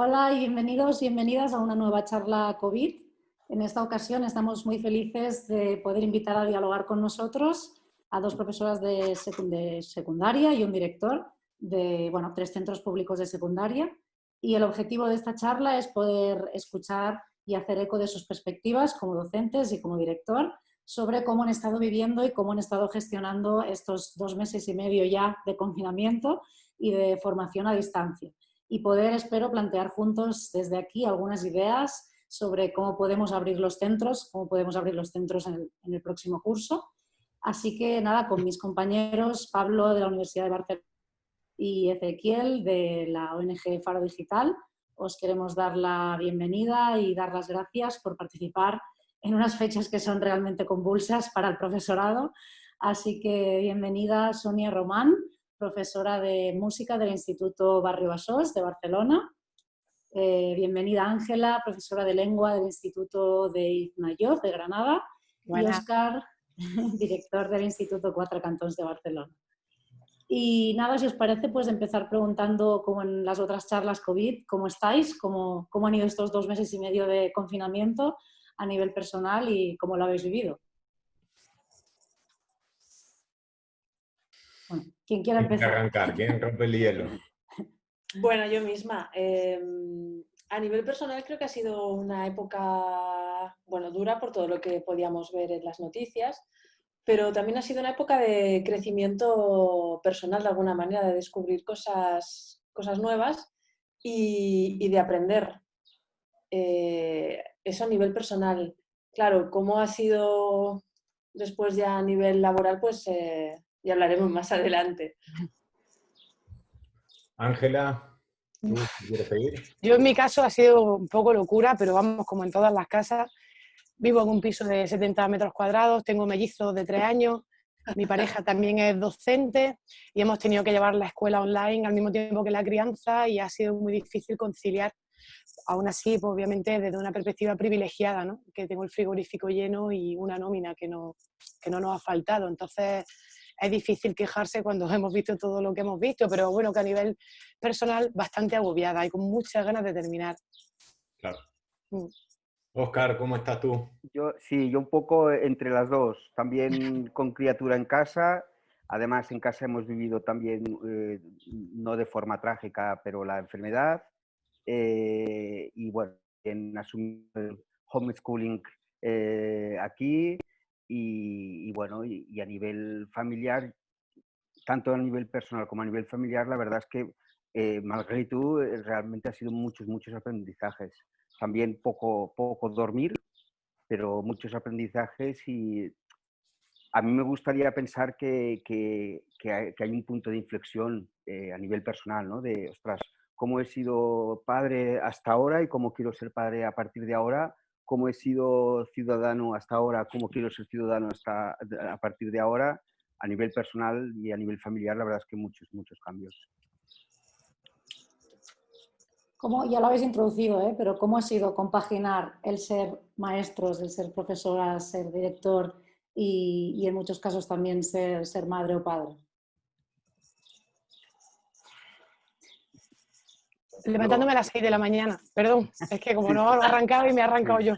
Hola y bienvenidos, bienvenidas a una nueva charla COVID. En esta ocasión estamos muy felices de poder invitar a dialogar con nosotros a dos profesoras de secundaria y un director de 3 centros públicos de secundaria. Y el objetivo de esta charla es poder escuchar y hacer eco de sus perspectivas como docentes y como director sobre cómo han estado viviendo y cómo han estado gestionando estos 2 meses y medio ya de confinamiento y de formación a distancia. Y poder, espero, plantear juntos desde aquí algunas ideas sobre cómo podemos abrir los centros, en el próximo curso. Así que nada, con mis compañeros Pablo de la Universidad de Barcelona y Ezequiel de la ONG Faro Digital, os queremos dar la bienvenida y dar las gracias por participar en unas fechas que son realmente convulsas para el profesorado. Así que bienvenida Sonia Román, profesora de música del Instituto Barrio Bassós de Barcelona. Bienvenida Ángela, profesora de lengua del Instituto de Iznayoz de Granada. Buenas. Y Óscar, director del Instituto Quatre Cantons de Barcelona. Y nada, si os parece, pues empezar preguntando, como en las otras charlas COVID, ¿cómo estáis? ¿Cómo han ido estos 2 meses y medio de confinamiento a nivel personal y cómo lo habéis vivido? Bueno, ¿quién quiere empezar? Arrancar, ¿quién rompe el hielo? Bueno, yo misma. A nivel personal creo que ha sido una época, dura por todo lo que podíamos ver en las noticias, pero también ha sido una época de crecimiento personal de alguna manera, de descubrir cosas nuevas y de aprender. Eso a nivel personal. Claro, cómo ha sido después ya a nivel laboral, pues ya hablaremos más adelante. Ángela, ¿tú quieres seguir? Yo en mi caso ha sido un poco locura, pero vamos, como en todas las casas, vivo en un piso de 70 metros cuadrados, tengo mellizos de 3 años, mi pareja también es docente y hemos tenido que llevar la escuela online al mismo tiempo que la crianza y ha sido muy difícil conciliar. Aún así, pues, obviamente desde una perspectiva privilegiada, ¿no? Que tengo el frigorífico lleno y una nómina que no nos ha faltado. Entonces es difícil quejarse cuando hemos visto todo lo que hemos visto, pero bueno, que a nivel personal bastante agobiada y con muchas ganas de terminar. Claro. Óscar, ¿cómo estás tú? Yo un poco entre las dos. También con criatura en casa. Además, en casa hemos vivido también, no de forma trágica, pero la enfermedad. Y bueno, en asumir el homeschooling aquí. Y bueno, y a nivel familiar, tanto a nivel personal como a nivel familiar, la verdad es que, malgré todo, realmente ha sido muchos aprendizajes. También poco dormir, pero muchos aprendizajes y a mí me gustaría pensar que hay un punto de inflexión a nivel personal, ¿no? De, ostras, cómo he sido padre hasta ahora y cómo quiero ser padre a partir de ahora, cómo he sido ciudadano hasta ahora, cómo quiero ser ciudadano a partir de ahora, a nivel personal y a nivel familiar, la verdad es que muchos cambios. Ya lo habéis introducido, pero ¿cómo ha sido compaginar el ser maestros, el ser profesora, ser director y en muchos casos también ser madre o padre? Levantándome a las 6 de la mañana, perdón, es que como no he arrancado y me he arrancado yo.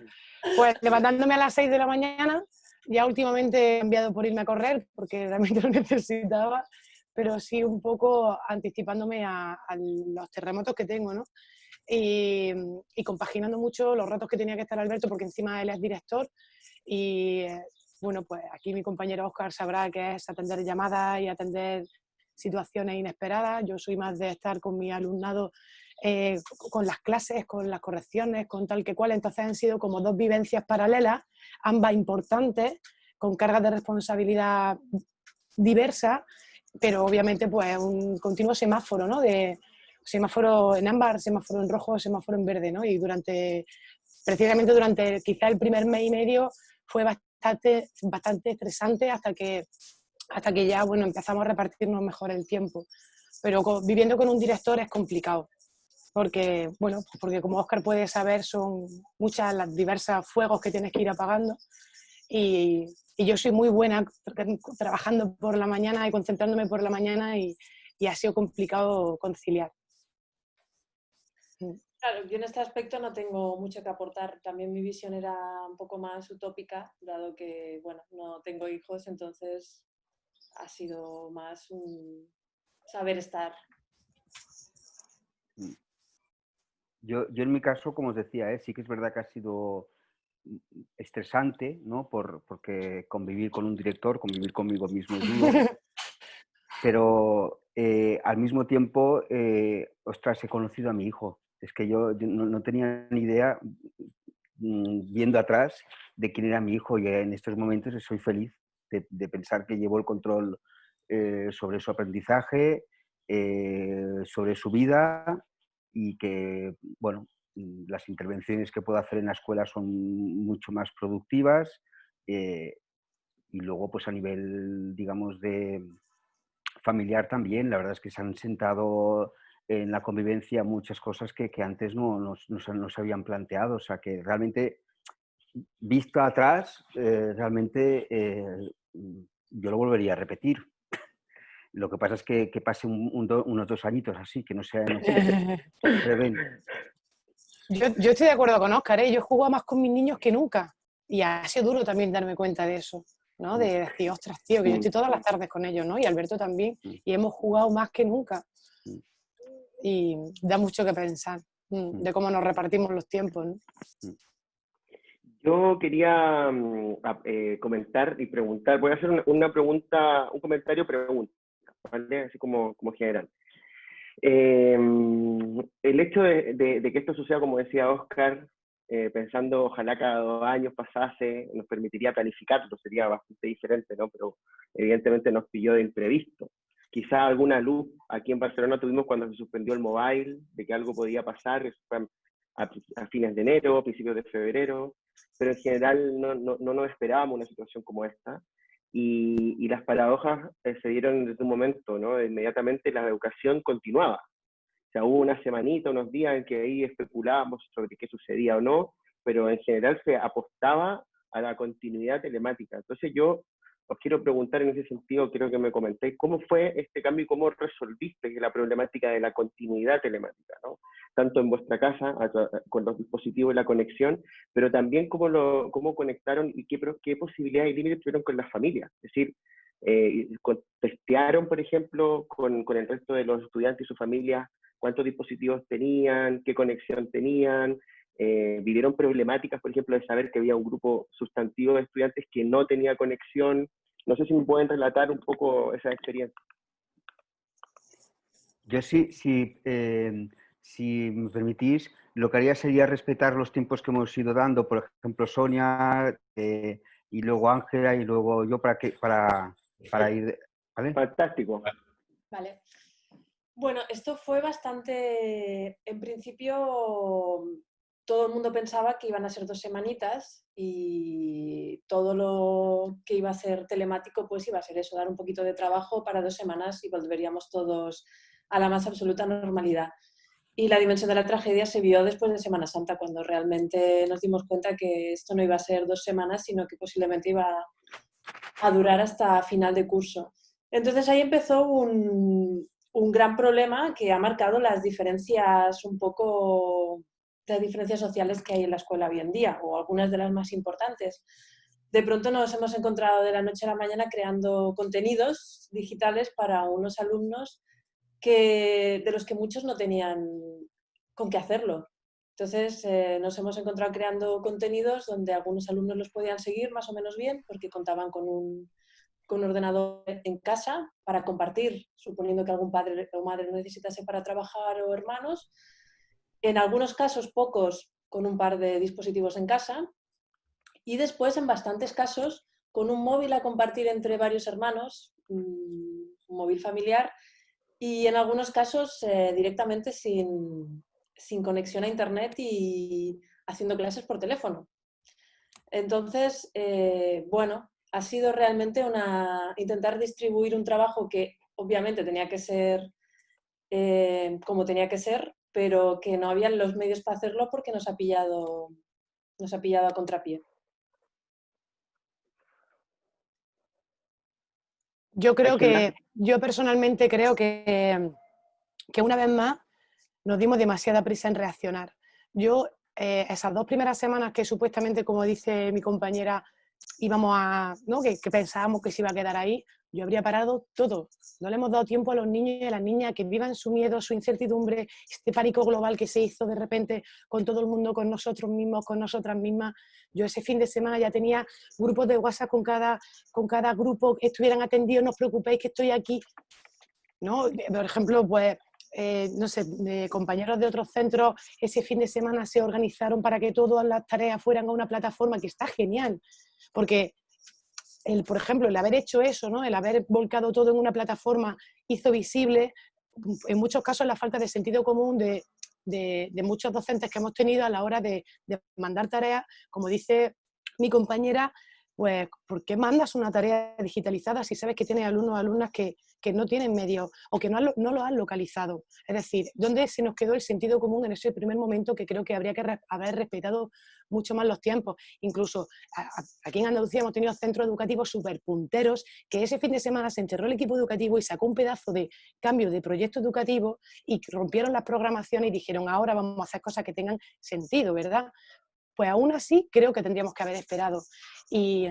Pues levantándome a las 6 de la mañana, ya últimamente he cambiado por irme a correr, porque realmente lo necesitaba, pero sí un poco anticipándome a los terremotos que tengo, ¿no? Y compaginando mucho los ratos que tenía que estar Alberto, porque encima él es director y bueno, pues aquí mi compañero Óscar sabrá que es atender llamadas y atender situaciones inesperadas. Yo soy más de estar con mi alumnado con las clases, con las correcciones, con tal que cual. Entonces han sido como 2 vivencias paralelas, ambas importantes, con cargas de responsabilidad diversas, pero obviamente pues un continuo semáforo, ¿no? De semáforo en ámbar, semáforo en rojo, semáforo en verde, ¿no? Y precisamente durante quizá el primer mes y medio fue bastante estresante hasta que ya, bueno, empezamos a repartirnos mejor el tiempo. Pero viviendo con un director es complicado. Porque como Óscar puede saber, son muchas las diversas fuegos que tienes que ir apagando y yo soy muy buena trabajando por la mañana y concentrándome por la mañana y ha sido complicado conciliar. Claro, yo en este aspecto no tengo mucho que aportar. También mi visión era un poco más utópica, dado que, bueno, no tengo hijos, entonces ha sido más un saber estar. Yo en mi caso, como os decía, sí que es verdad que ha sido estresante, ¿no? Porque convivir con un director, convivir conmigo mismo es duro, pero al mismo tiempo, ostras, he conocido a mi hijo. Es que yo no tenía ni idea, viendo atrás, de quién era mi hijo, y en estos momentos soy feliz de pensar que llevo el control sobre su aprendizaje, sobre su vida, y que, bueno, las intervenciones que puedo hacer en la escuela son mucho más productivas, y luego, pues a nivel, digamos, de familiar también, la verdad es que se han sentado en la convivencia muchas cosas que antes no se habían planteado. O sea, que realmente, visto atrás, realmente yo lo volvería a repetir. Lo que pasa es que pase unos 2 añitos así, que no sea en breve. Yo estoy de acuerdo con Óscar, ¿eh? Yo he jugado más con mis niños que nunca. Y ha sido duro también darme cuenta de eso, ¿no? De decir, ostras, tío, que yo estoy todas las tardes con ellos, ¿no? Y Alberto también. Y hemos jugado más que nunca. Y da mucho que pensar de cómo nos repartimos los tiempos, ¿no? Yo quería comentar y preguntar, voy a hacer una pregunta, un comentario pregunta, ¿vale? Así como general. El hecho de que esto suceda, como decía Óscar, pensando ojalá cada 2 años pasase, nos permitiría planificarlo, sería bastante diferente, ¿no? Pero evidentemente nos pilló de imprevisto. Quizá alguna luz aquí en Barcelona tuvimos cuando se suspendió el mobile, de que algo podía pasar, eso fue a fines de enero, a principios de febrero, pero en general no nos esperábamos una situación como esta. Y las paradojas se dieron desde un momento, ¿no? Inmediatamente la educación continuaba. O sea, hubo una semanita, unos días en que ahí especulábamos sobre qué sucedía o no, pero en general se apostaba a la continuidad telemática. Entonces yo os quiero preguntar en ese sentido, quiero que me comentéis cómo fue este cambio y cómo resolviste la problemática de la continuidad telemática, ¿no? Tanto en vuestra casa, con los dispositivos y la conexión, pero también cómo conectaron y qué posibilidades y límites tuvieron con las familias. Es decir, testearon, por ejemplo, con el resto de los estudiantes y sus familias cuántos dispositivos tenían, qué conexión tenían, vivieron problemáticas, por ejemplo, de saber que había un grupo sustantivo de estudiantes que no tenía conexión. No sé si me pueden relatar un poco esa experiencia. Yo sí, si me permitís, lo que haría sería respetar los tiempos que hemos ido dando, por ejemplo, Sonia, y luego Ángela, y luego yo, para ir, ¿vale? Fantástico. Vale. Bueno, esto fue bastante, en principio todo el mundo pensaba que iban a ser 2 semanitas y todo lo que iba a ser telemático pues iba a ser eso, dar un poquito de trabajo para 2 semanas y volveríamos todos a la más absoluta normalidad. Y la dimensión de la tragedia se vio después de Semana Santa, cuando realmente nos dimos cuenta que esto no iba a ser 2 semanas, sino que posiblemente iba a durar hasta final de curso. Entonces ahí empezó un gran problema que ha marcado las diferencias las diferencias sociales que hay en la escuela hoy en día, o algunas de las más importantes. De pronto nos hemos encontrado de la noche a la mañana creando contenidos digitales para unos alumnos de los que muchos no tenían con qué hacerlo. Entonces nos hemos encontrado creando contenidos donde algunos alumnos los podían seguir más o menos bien porque contaban con un ordenador en casa para compartir, suponiendo que algún padre o madre lo necesitase para trabajar o hermanos. En algunos casos, pocos, con un par de dispositivos en casa. Y después, en bastantes casos, con un móvil a compartir entre varios hermanos, un móvil familiar, y en algunos casos directamente sin conexión a internet y haciendo clases por teléfono. Entonces, bueno, ha sido realmente intentar distribuir un trabajo que obviamente tenía que ser como tenía que ser, pero que no habían los medios para hacerlo porque nos ha pillado a contrapié. Yo personalmente creo que una vez más nos dimos demasiada prisa en reaccionar. Yo, esas 2 primeras semanas que supuestamente, como dice mi compañera, íbamos a, ¿no? que pensábamos que se iba a quedar ahí, yo habría parado todo. No le hemos dado tiempo a los niños y a las niñas que vivan su miedo, su incertidumbre, este pánico global que se hizo de repente con todo el mundo, con nosotros mismos, con nosotras mismas. Yo ese fin de semana ya tenía grupos de WhatsApp con cada grupo, que estuvieran atendidos, no os preocupéis que estoy aquí, ¿no? Por ejemplo, pues, no sé, compañeros de otros centros ese fin de semana se organizaron para que todas las tareas fueran a una plataforma, que está genial, porque por ejemplo, el haber hecho eso, ¿no? El haber volcado todo en una plataforma hizo visible, en muchos casos, la falta de sentido común de muchos docentes que hemos tenido a la hora de mandar tareas. Como dice mi compañera, pues, ¿por qué mandas una tarea digitalizada si sabes que tienes alumnos o alumnas que no tienen medios o que no lo han localizado? Es decir, ¿dónde se nos quedó el sentido común en ese primer momento, que creo que habría que haber respetado mucho más los tiempos? Incluso aquí en Andalucía hemos tenido centros educativos súper punteros, que ese fin de semana se enterró el equipo educativo y sacó un pedazo de cambio de proyecto educativo y rompieron las programaciones y dijeron, ahora vamos a hacer cosas que tengan sentido, ¿verdad? Pues aún así creo que tendríamos que haber esperado. Y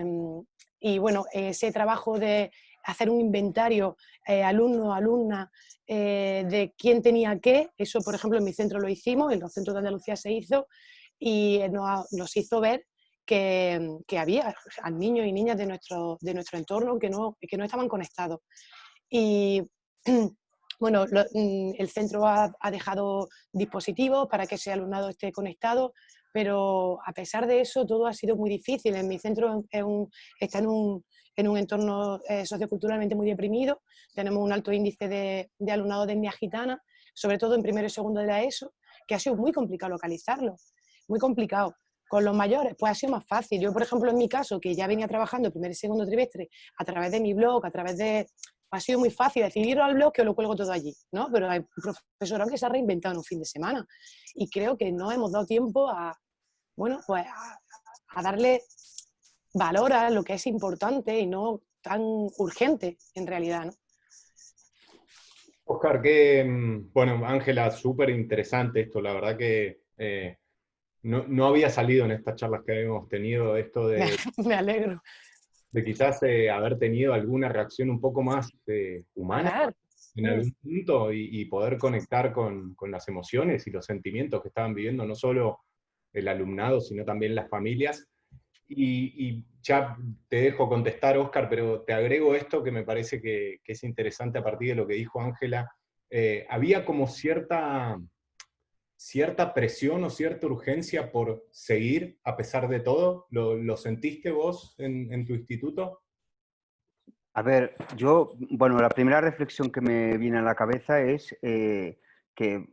bueno, ese trabajo de hacer un inventario alumno, alumna, de quién tenía qué, eso por ejemplo en mi centro lo hicimos, en los centros de Andalucía se hizo, y nos hizo ver que había niños y niñas de nuestro entorno que no estaban conectados. Y bueno, el centro ha dejado dispositivos para que ese alumnado esté conectado, pero a pesar de eso todo ha sido muy difícil. En mi centro está en un entorno socioculturalmente muy deprimido, tenemos un alto índice de alumnado de etnia gitana, sobre todo en primero y segundo de la ESO, que ha sido muy complicado localizarlo, muy complicado. Con los mayores, pues ha sido más fácil. Yo, por ejemplo, en mi caso, que ya venía trabajando el primer y segundo trimestre a través de mi blog, a través de... Ha sido muy fácil decidirlo al blog, que lo cuelgo todo allí, ¿no? Pero hay profesorado que se ha reinventado en un fin de semana y creo que no hemos dado tiempo bueno, pues a darle valor a lo que es importante y no tan urgente en realidad, ¿no? Oscar, bueno, Ángela, súper interesante esto, la verdad que no había salido en estas charlas que habíamos tenido esto Me alegro. de quizás haber tenido alguna reacción un poco más humana Claro. en algún punto y poder conectar con las emociones y los sentimientos que estaban viviendo no solo el alumnado, sino también las familias. Y ya te dejo contestar, Óscar, pero te agrego esto que me parece que es interesante a partir de lo que dijo Ángela. Había como cierta presión o cierta urgencia por seguir a pesar de todo. ¿Lo sentiste vos en tu instituto? A ver, bueno, la primera reflexión que me viene a la cabeza es que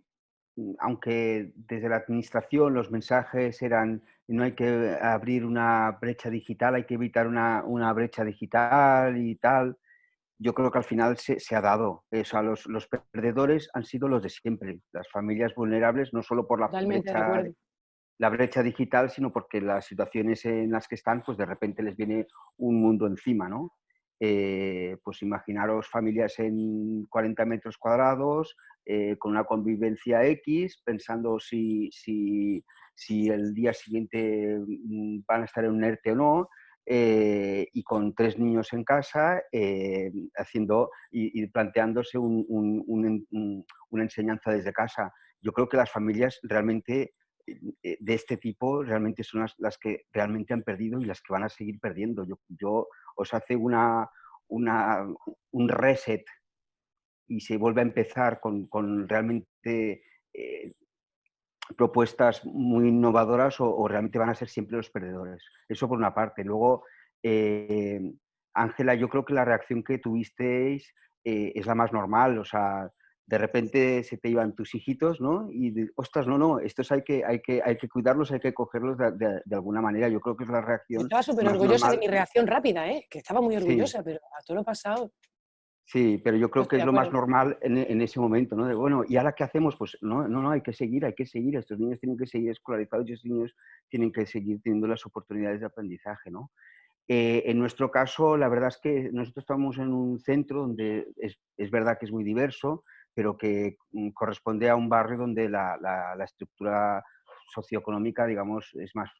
aunque desde la administración los mensajes eran no hay que abrir una brecha digital, hay que evitar una brecha digital y tal, yo creo que al final se ha dado. O sea, los perdedores han sido los de siempre, las familias vulnerables, no solo por Totalmente de acuerdo. la brecha digital, sino porque las situaciones en las que están, pues de repente les viene un mundo encima, ¿no? Pues imaginaros familias en 40 metros cuadrados, con una convivencia X, pensando si el día siguiente van a estar en un ERTE o no, y con 3 niños en casa, haciendo y planteándose una enseñanza desde casa. Yo creo que las familias realmente de este tipo realmente son las que realmente han perdido y las que van a seguir perdiendo. Yo os hace un reset y se vuelve a empezar con realmente propuestas muy innovadoras o realmente van a ser siempre los perdedores. Eso por una parte. Luego, Ángela, yo creo que la reacción que tuvisteis es la más normal. O sea, de repente se te iban tus hijitos, ¿no? Y, ostras, no, estos hay que cuidarlos, hay que cogerlos de alguna manera. Yo creo que es la Yo reacción estaba súper más orgullosa de normal. mi reacción rápida, que estaba muy Sí, orgullosa, pero a todo lo pasado sí, pero yo no creo que estoy es de lo más acuerdo. normal en ese momento, ¿no? De, bueno, ¿y ahora qué hacemos? Pues no, hay que seguir. Estos niños tienen que seguir escolarizados y estos niños tienen que seguir teniendo las oportunidades de aprendizaje, ¿no? En nuestro caso, la verdad es que nosotros estamos en un centro donde es verdad que es muy diverso, pero que corresponde a un barrio donde la estructura socioeconómica, digamos, es más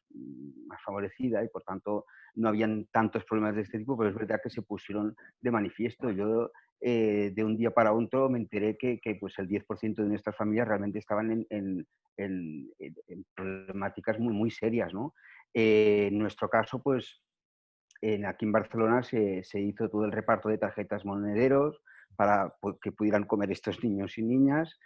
favorecida y por tanto no habían tantos problemas de este tipo, pero es verdad que se pusieron de manifiesto. Yo de un día para otro me enteré que pues el 10% de nuestras familias realmente estaban en problemáticas muy, muy serias, ¿no? En nuestro caso, pues aquí en Barcelona se hizo todo el reparto de tarjetas monederos para que pudieran comer estos niños y niñas.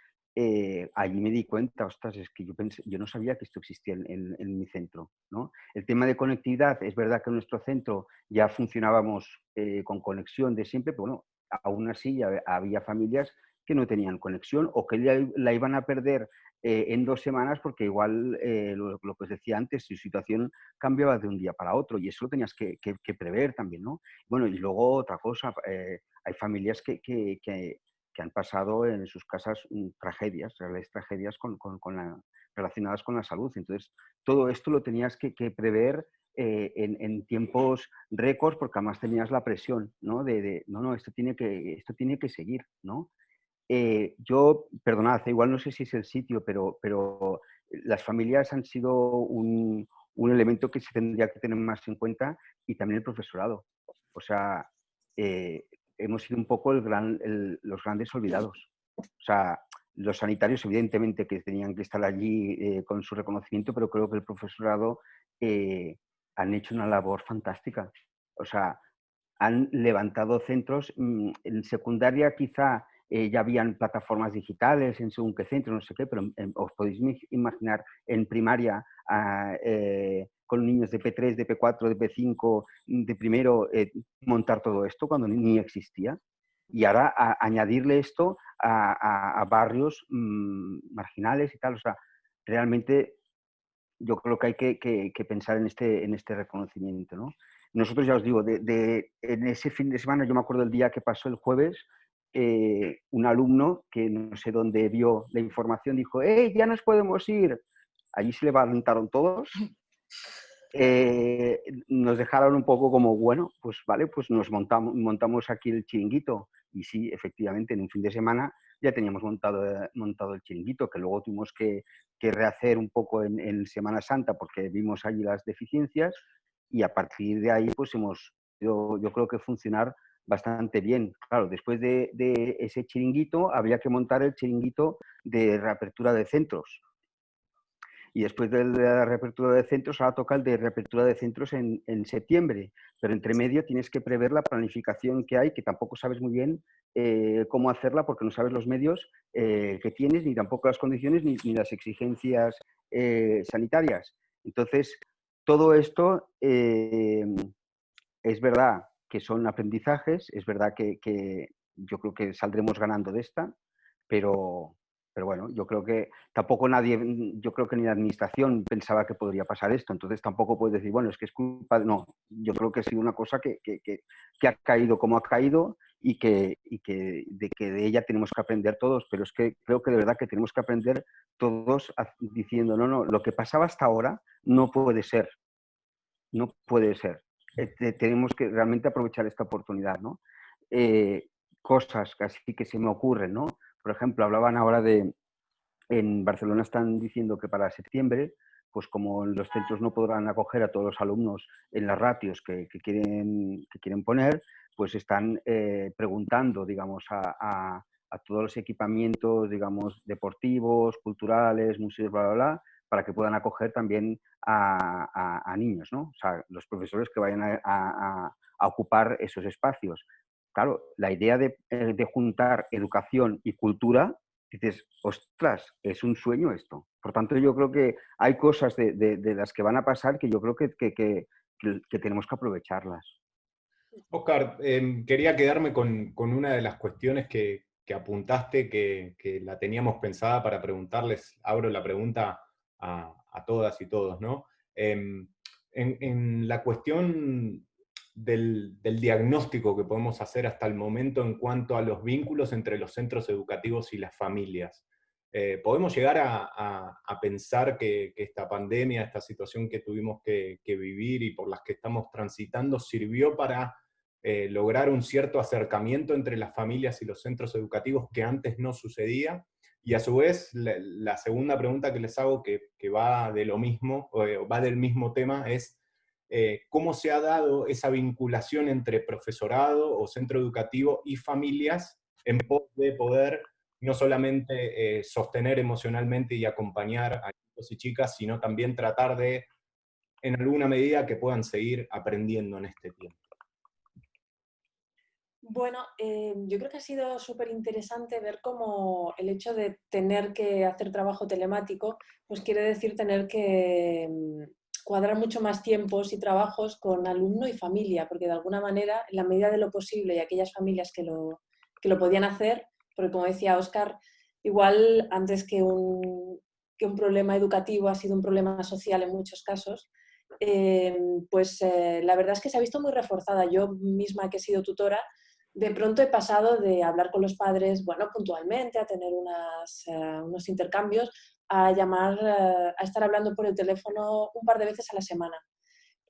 Allí me di cuenta, ostras, es que yo no sabía que esto existía en mi centro, ¿no? El tema de conectividad, es verdad que en nuestro centro ya funcionábamos con conexión de siempre, pero bueno, aún así ya había familias que no tenían conexión o que la iban a perder en 2 semanas porque igual, lo que os decía antes, su situación cambiaba de un día para otro y eso lo tenías que prever también, ¿no? Bueno, y luego otra cosa, hay familias que han pasado en sus casas tragedias, reales tragedias relacionadas con la salud. Entonces, todo esto lo tenías que prever en tiempos récords porque además tenías la presión, ¿no? No, esto tiene que seguir, ¿no? Yo, perdonad, igual no sé si es el sitio, pero las familias han sido un elemento que se tendría que tener más en cuenta y también el profesorado. O sea, hemos sido un poco los grandes olvidados. O sea, los sanitarios evidentemente que tenían que estar allí con su reconocimiento, pero creo que el profesorado han hecho una labor fantástica. O sea, han levantado centros. En secundaria quizá ya habían plataformas digitales en según qué centro, no sé qué, pero os podéis imaginar en primaria con niños de P3, de P4, de P5, de primero, montar todo esto cuando ni existía. Y ahora añadirle esto a barrios marginales y tal. O sea, realmente yo creo que hay que pensar en este reconocimiento, ¿no? Nosotros, ya os digo, en ese fin de semana, yo me acuerdo el día que pasó el jueves, un alumno que no sé dónde vio la información dijo, ¡hey, ya nos podemos ir! Allí se levantaron todos, nos dejaron un poco como, bueno, pues vale, pues nos montamos aquí el chiringuito. Y sí, efectivamente, en un fin de semana ya teníamos montado el chiringuito, que luego tuvimos que rehacer un poco en Semana Santa porque vimos allí las deficiencias y a partir de ahí pues yo creo que funcionar bastante bien. Claro, después de ese chiringuito había que montar el chiringuito de reapertura de centros. Y después de la reapertura de centros, ahora toca el de reapertura de centros en septiembre. Pero entre medio tienes que prever la planificación que hay, que tampoco sabes muy bien cómo hacerla porque no sabes los medios que tienes, ni tampoco las condiciones, ni las exigencias sanitarias. Entonces, todo esto es verdad que son aprendizajes, es verdad que yo creo que saldremos ganando de esta, pero bueno, yo creo que tampoco yo creo que ni la administración pensaba que podría pasar esto, entonces tampoco puedes decir, bueno, es que es culpa, no, yo creo que ha sido una cosa que ha caído como ha caído y que de ella tenemos que aprender todos, pero es que creo que de verdad que tenemos que aprender todos diciendo, no, lo que pasaba hasta ahora no puede ser, no puede ser. Tenemos que realmente aprovechar esta oportunidad, ¿no? Cosas que así que se me ocurren, ¿no? Por ejemplo, hablaban ahora en Barcelona están diciendo que para septiembre, pues como los centros no podrán acoger a todos los alumnos en las ratios que quieren poner, pues están preguntando, digamos, a todos los equipamientos, digamos, deportivos, culturales, museos, bla, bla, bla, para que puedan acoger también a niños, ¿no? O sea, los profesores que vayan a ocupar esos espacios. Claro, la idea de juntar educación y cultura, dices, ostras, es un sueño esto. Por tanto, yo creo que hay cosas de las que van a pasar que yo creo que tenemos que aprovecharlas. Óscar, quería quedarme con una de las cuestiones que apuntaste, que la teníamos pensada para preguntarles. Abro la pregunta a todas y todos, ¿no? En la cuestión del diagnóstico que podemos hacer hasta el momento en cuanto a los vínculos entre los centros educativos y las familias. ¿Podemos llegar a pensar que esta pandemia, esta situación que tuvimos que vivir y por las que estamos transitando, sirvió para lograr un cierto acercamiento entre las familias y los centros educativos que antes no sucedía. Y a su vez, la segunda pregunta que les hago, que va de lo mismo, va del mismo tema, es ¿cómo se ha dado esa vinculación entre profesorado o centro educativo y familias en pos de poder no solamente sostener emocionalmente y acompañar a chicos y chicas, sino también tratar de, en alguna medida, que puedan seguir aprendiendo en este tiempo? Bueno, yo creo que ha sido súper interesante ver cómo el hecho de tener que hacer trabajo telemático, pues quiere decir tener que cuadrar mucho más tiempos y trabajos con alumno y familia, porque de alguna manera, en la medida de lo posible, y aquellas familias que lo podían hacer, porque como decía Óscar, igual antes que un problema educativo ha sido un problema social en muchos casos, la verdad es que se ha visto muy reforzada. Yo misma, que he sido tutora, de pronto he pasado de hablar con los padres, bueno, puntualmente, a tener unos intercambios, a llamar, a estar hablando por el teléfono un par de veces a la semana.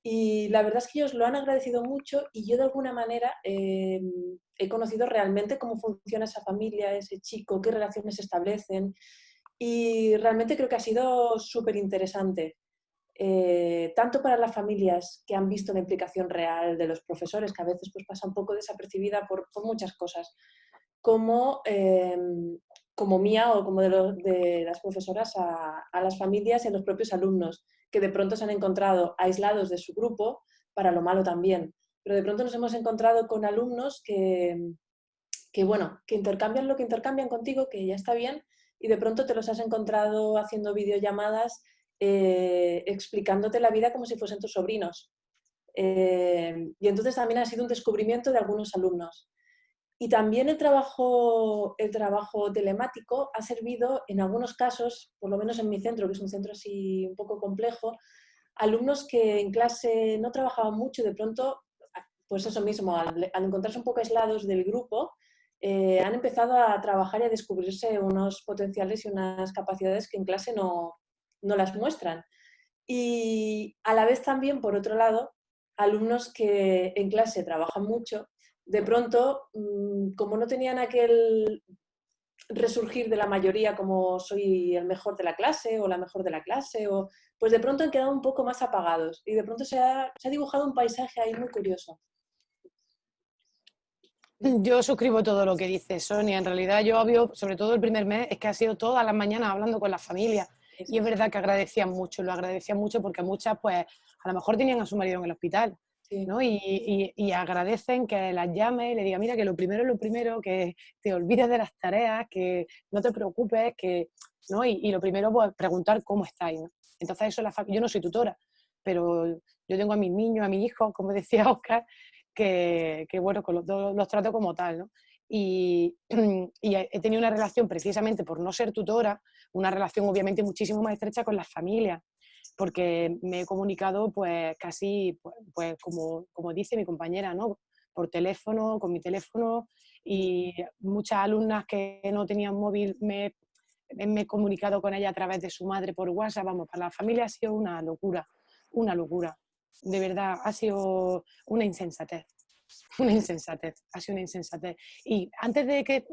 Y la verdad es que ellos lo han agradecido mucho y yo de alguna manera he conocido realmente cómo funciona esa familia, ese chico, qué relaciones se establecen, y realmente creo que ha sido súper interesante. Tanto para las familias que han visto la implicación real de los profesores, que a veces pues, pasa un poco desapercibida por muchas cosas, como, como mía o como de las profesoras a las familias y a los propios alumnos, que de pronto se han encontrado aislados de su grupo, para lo malo también, pero de pronto nos hemos encontrado con alumnos bueno, que intercambian lo que intercambian contigo, que ya está bien, y de pronto te los has encontrado haciendo videollamadas explicándote la vida como si fuesen tus sobrinos. Y entonces también ha sido un descubrimiento de algunos alumnos. Y también el trabajo telemático ha servido en algunos casos, por lo menos en mi centro, que es un centro así un poco complejo, alumnos que en clase no trabajaban mucho, de pronto, pues eso mismo, al encontrarse un poco aislados del grupo, han empezado a trabajar y a descubrirse unos potenciales y unas capacidades que en clase no las muestran. Y a la vez también, por otro lado, alumnos que en clase trabajan mucho, de pronto, como no tenían aquel resurgir de la mayoría como soy el mejor de la clase o la mejor de la clase, pues de pronto han quedado un poco más apagados y de pronto se ha dibujado un paisaje ahí muy curioso. Yo suscribo todo lo que dice Sonia. En realidad yo había, sobre todo el primer mes, es que ha sido todas las mañanas hablando con las familias. Y es verdad que agradecían mucho, lo agradecían mucho porque muchas, pues, a lo mejor tenían a su marido en el hospital, Sí. ¿no? Y agradecen que las llame y le diga, mira, que lo primero es lo primero, que te olvides de las tareas, que no te preocupes, que, ¿no? Y lo primero, pues, preguntar cómo estáis, ¿no? Entonces eso, yo no soy tutora, pero yo tengo a mis niños, a mis hijos, como decía Óscar, que bueno, con los dos los trato como tal, ¿no? Y he tenido una relación, precisamente por no ser tutora, una relación obviamente muchísimo más estrecha con las familias, porque me he comunicado pues casi, pues como dice mi compañera, ¿no? Por teléfono, con mi teléfono, y muchas alumnas que no tenían móvil me he comunicado con ella a través de su madre por WhatsApp. Vamos, para la familia ha sido una locura, de verdad, ha sido una insensatez. Ha sido una insensatez. Y antes de que,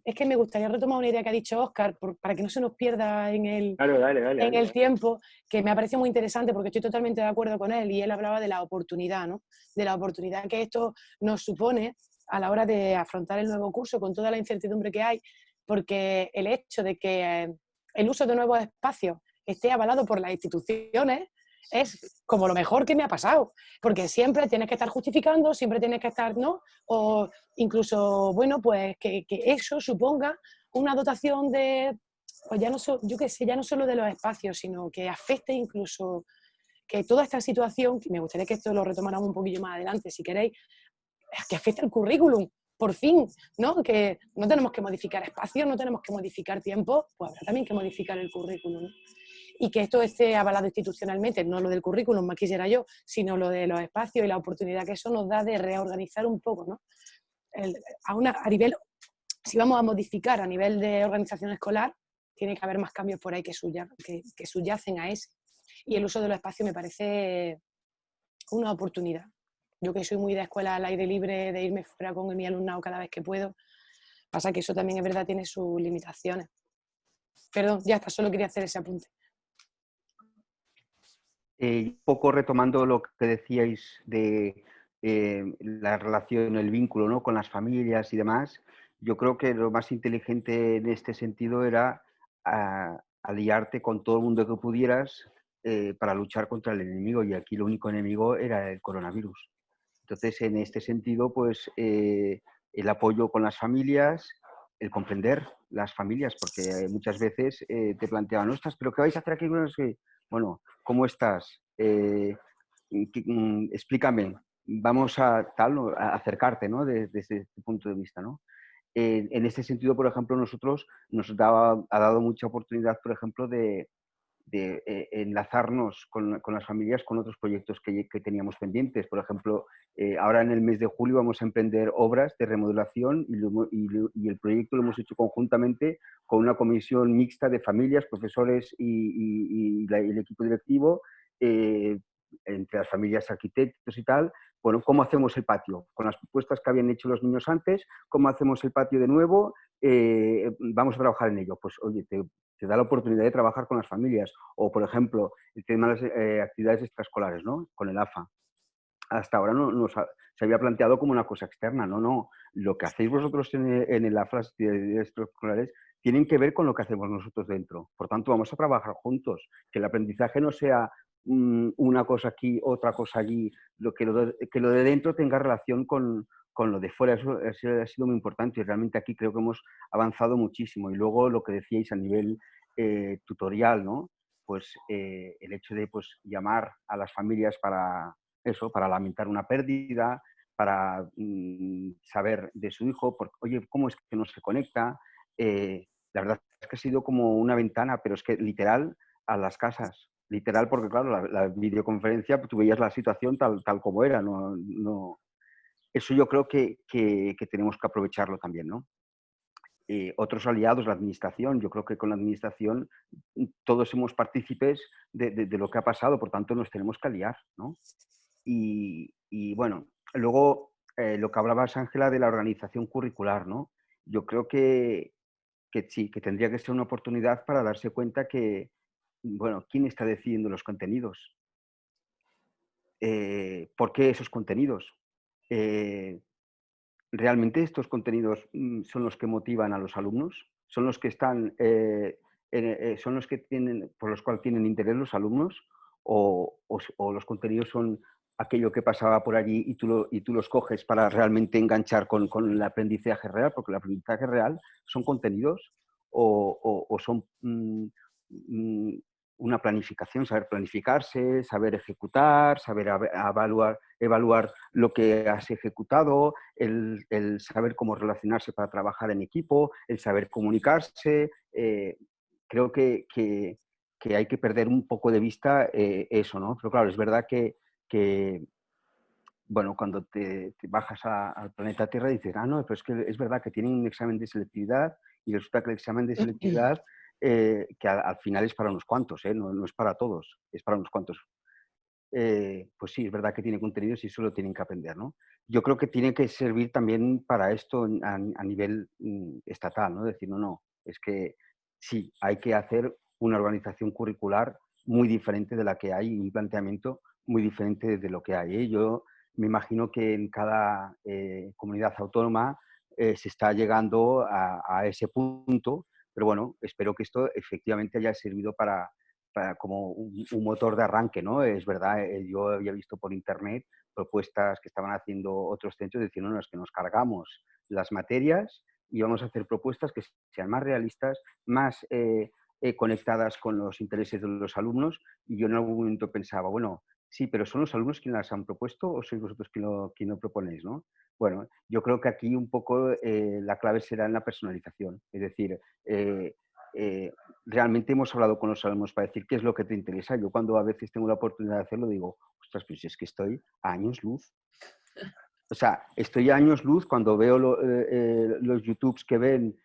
es que me gustaría retomar una idea que ha dicho Óscar, para que no se nos pierda en el, Claro, dale. el tiempo, que me ha parecido muy interesante porque estoy totalmente de acuerdo con él, y él hablaba de la oportunidad, ¿no? De la oportunidad que esto nos supone a la hora de afrontar el nuevo curso con toda la incertidumbre que hay, porque el hecho de que el uso de nuevos espacios esté avalado por las instituciones es como lo mejor que me ha pasado, porque siempre tienes que estar justificando, siempre tienes que estar, ¿no? O incluso, bueno, pues que eso suponga una dotación de, pues ya no, yo qué sé, ya no solo de los espacios, sino que afecte incluso, que toda esta situación, que me gustaría que esto lo retomáramos un poquillo más adelante, si queréis, que afecte el currículum, por fin, ¿no? Que no tenemos que modificar espacios, no tenemos que modificar tiempo, pues habrá también que modificar el currículum, ¿no? Y que esto esté avalado institucionalmente, no lo del currículum, más quisiera yo, sino lo de los espacios y la oportunidad que eso nos da de reorganizar un poco, ¿no? A nivel, si vamos a modificar a nivel de organización escolar, tiene que haber más cambios por ahí que subyacen a ese. Y el uso de los espacios me parece una oportunidad Yo que soy muy de escuela al aire libre, de irme fuera con mi alumnado cada vez que puedo, pasa que eso también es verdad, tiene sus limitaciones. Perdón, ya está, solo quería hacer ese apunte. Un poco retomando lo que decíais de la relación, el vínculo, ¿no?, con las familias y demás, yo creo que lo más inteligente en este sentido era aliarte con todo el mundo que pudieras para luchar contra el enemigo, y aquí el único enemigo era el coronavirus. Entonces, en este sentido, pues el apoyo con las familias, el comprender las familias, porque muchas veces te planteaban, ostras, ¿pero qué vais a hacer aquí? Bueno, ¿cómo estás? Explícame, vamos a tal, ¿no?, a acercarte, ¿no?, desde este punto de vista, ¿no? En este sentido, por ejemplo, nosotros ha dado mucha oportunidad, por ejemplo, de enlazarnos con las familias con otros proyectos que teníamos pendientes. Por ejemplo, ahora en el mes de julio vamos a emprender obras de remodelación y el proyecto lo hemos hecho conjuntamente con una comisión mixta de familias, profesores y el equipo directivo, entre las familias, arquitectos y tal. Bueno, ¿cómo hacemos el patio? Con las propuestas que habían hecho los niños antes, ¿cómo hacemos el patio de nuevo? Vamos a trabajar en ello. Pues oye, te da la oportunidad de trabajar con las familias. O, por ejemplo, el tema de las actividades extraescolares, ¿no?, con el AFA. Hasta ahora se había planteado como una cosa externa. No, no. Lo que hacéis vosotros en el AFA, las actividades extraescolares, tienen que ver con lo que hacemos nosotros dentro. Por tanto, vamos a trabajar juntos. Que el aprendizaje no sea una cosa aquí, otra cosa allí, que lo de dentro tenga relación con lo de fuera. Eso ha sido muy importante y realmente aquí creo que hemos avanzado muchísimo. Y luego lo que decíais a nivel tutorial, ¿no? Pues el hecho de pues, llamar a las familias para eso, para lamentar una pérdida, para saber de su hijo, oye, ¿cómo es que no se conecta? La verdad es que ha sido como una ventana, pero es que literal a las casas. Literal, porque claro, la videoconferencia, pues, tú veías la situación tal como era. Eso yo creo que tenemos que aprovecharlo también, ¿no? Otros aliados, la administración, yo creo que con la administración todos somos partícipes de lo que ha pasado, por tanto nos tenemos que aliar, ¿no? Y bueno, luego lo que hablabas, Ángela, de la organización curricular, ¿no? Yo creo que sí, que tendría que ser una oportunidad para darse cuenta que, bueno, ¿quién está decidiendo los contenidos? ¿Por qué esos contenidos? ¿Realmente estos contenidos son los que motivan a los alumnos? ¿Son los que están, son los que tienen, por los cuales tienen interés los alumnos? ¿O los contenidos son aquello que pasaba por allí y tú los coges para realmente enganchar con el aprendizaje real? Porque el aprendizaje real son contenidos o son una planificación, saber planificarse, saber ejecutar, saber evaluar lo que has ejecutado, el saber cómo relacionarse para trabajar en equipo, el saber comunicarse. Creo que hay que perder un poco de vista eso, ¿no? Pero claro, es verdad que bueno, cuando te bajas al planeta Tierra dices, no, pero es que es verdad que tienen un examen de selectividad y resulta que el examen de selectividad, que al final es para unos cuantos, no es para todos, es para unos cuantos. Pues sí, es verdad que tiene contenidos y eso lo tienen que aprender, ¿no? Yo creo que tiene que servir también para esto a nivel estatal, ¿no? Decir, no, es que sí, hay que hacer una organización curricular muy diferente de la que hay, un planteamiento muy diferente de lo que hay. Yo me imagino que en cada comunidad autónoma se está llegando a ese punto, pero bueno, espero que esto efectivamente haya servido para como un motor de arranque, ¿no? Es verdad, yo había visto por internet propuestas que estaban haciendo otros centros diciendo, no, es que nos cargamos las materias y vamos a hacer propuestas que sean más realistas, más conectadas con los intereses de los alumnos. Y yo en algún momento pensaba, bueno, sí, pero ¿son los alumnos quienes las han propuesto o sois vosotros quien lo proponéis, ¿no? Bueno, yo creo que aquí un poco la clave será en la personalización, es decir, realmente hemos hablado con los alumnos para decir qué es lo que te interesa. Yo cuando a veces tengo la oportunidad de hacerlo digo, ostras, pues es que estoy a años luz. O sea, estoy a años luz cuando veo los YouTubes que ven,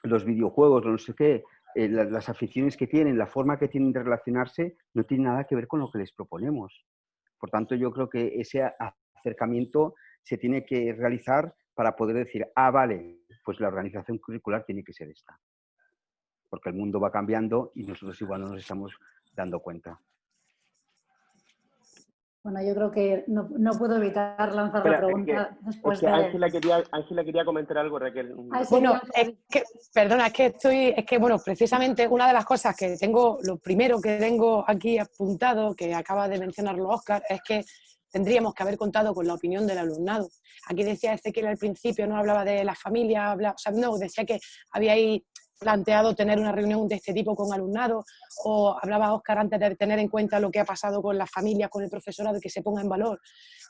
los videojuegos, no sé qué, las aficiones que tienen, la forma que tienen de relacionarse, no tiene nada que ver con lo que les proponemos. Por tanto, yo creo que ese acercamiento se tiene que realizar para poder decir, vale, pues la organización curricular tiene que ser esta. Porque el mundo va cambiando y nosotros igual no nos estamos dando cuenta. Bueno, yo creo que no puedo evitar lanzar la pregunta después de... Ángela quería comentar algo, Raquel. Bueno, perdona, bueno, precisamente una de las cosas que tengo, lo primero que tengo aquí apuntado, que acaba de mencionarlo Óscar, es que tendríamos que haber contado con la opinión del alumnado. Aquí decía Ezequiel al principio, no hablaba de las familias, decía que habíais planteado tener una reunión de este tipo con alumnado, o hablaba Óscar antes de tener en cuenta lo que ha pasado con las familias, con el profesorado, que se ponga en valor.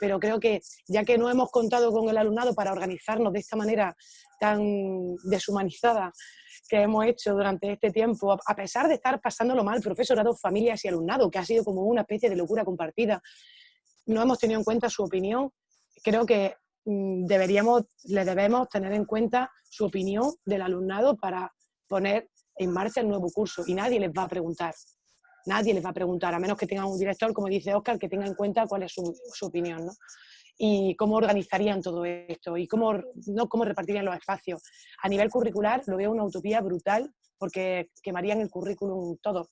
Pero creo que ya que no hemos contado con el alumnado para organizarnos de esta manera tan deshumanizada que hemos hecho durante este tiempo, a pesar de estar pasándolo mal, profesorado, familias y alumnado, que ha sido como una especie de locura compartida, no hemos tenido en cuenta su opinión. Creo que le debemos tener en cuenta su opinión del alumnado para poner en marcha el nuevo curso, y nadie les va a preguntar. Nadie les va a preguntar, a menos que tengan un director, como dice Óscar, que tenga en cuenta cuál es su opinión, ¿no? Y cómo organizarían todo esto, y cómo repartirían los espacios. A nivel curricular lo veo una utopía brutal, porque quemarían el currículum todo.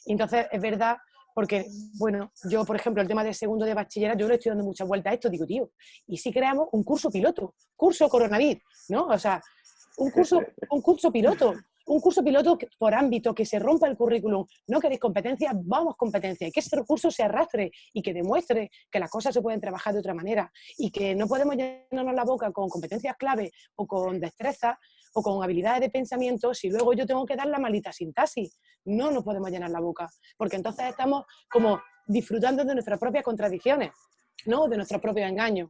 Y entonces es verdad, porque, bueno, yo, por ejemplo, el tema de segundo de bachillerato, yo le estoy dando muchas vueltas a esto, digo, tío, ¿y si creamos un curso piloto? Curso coronavirus, ¿no? O sea, un curso piloto por ámbito, que se rompa el currículum. No queréis competencias, vamos competencia, y que ese curso se arrastre y que demuestre que las cosas se pueden trabajar de otra manera, y que no podemos llenarnos la boca con competencias clave o con destrezas o con habilidades de pensamiento si luego yo tengo que dar la maldita sintaxis. No nos podemos llenar la boca, porque entonces estamos como disfrutando de nuestras propias contradicciones, ¿no? De nuestros propios engaños.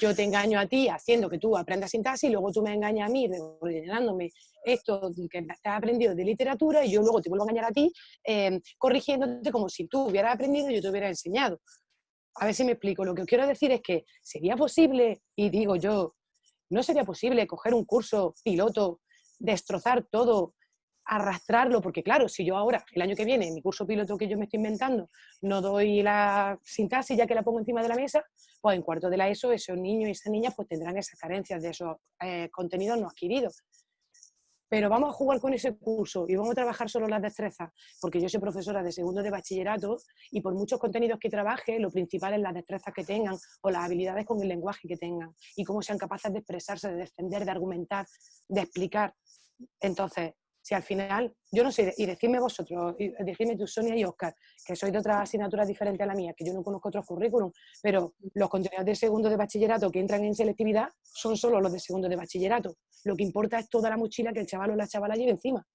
Yo te engaño a ti haciendo que tú aprendas sintaxis, y luego tú me engañas a mí rellenándome esto que te has aprendido de literatura, y yo luego te vuelvo a engañar a ti corrigiéndote como si tú hubieras aprendido y yo te hubiera enseñado. A ver si me explico. Lo que quiero decir es que sería posible, y digo yo, no sería posible coger un curso piloto, destrozar todo, arrastrarlo, porque claro, si yo ahora, el año que viene, en mi curso piloto que yo me estoy inventando, no doy la sintaxis ya que la pongo encima de la mesa, pues en cuarto de la ESO esos niños y esas niñas pues tendrán esas carencias de esos contenidos no adquiridos. Pero vamos a jugar con ese curso y vamos a trabajar solo las destrezas, porque yo soy profesora de segundo de bachillerato y por muchos contenidos que trabaje, lo principal es las destrezas que tengan o las habilidades con el lenguaje que tengan y cómo sean capaces de expresarse, de defender, de argumentar, de explicar. Entonces, si al final, yo no sé, y decidme vosotros, y decidme tú, Sonia y Óscar, que sois de otras asignaturas diferentes a la mía, que yo no conozco otros currículum, pero los contenidos de segundo de bachillerato que entran en selectividad son solo los de segundo de bachillerato. Lo que importa es toda la mochila que el chaval o la chavala lleve encima.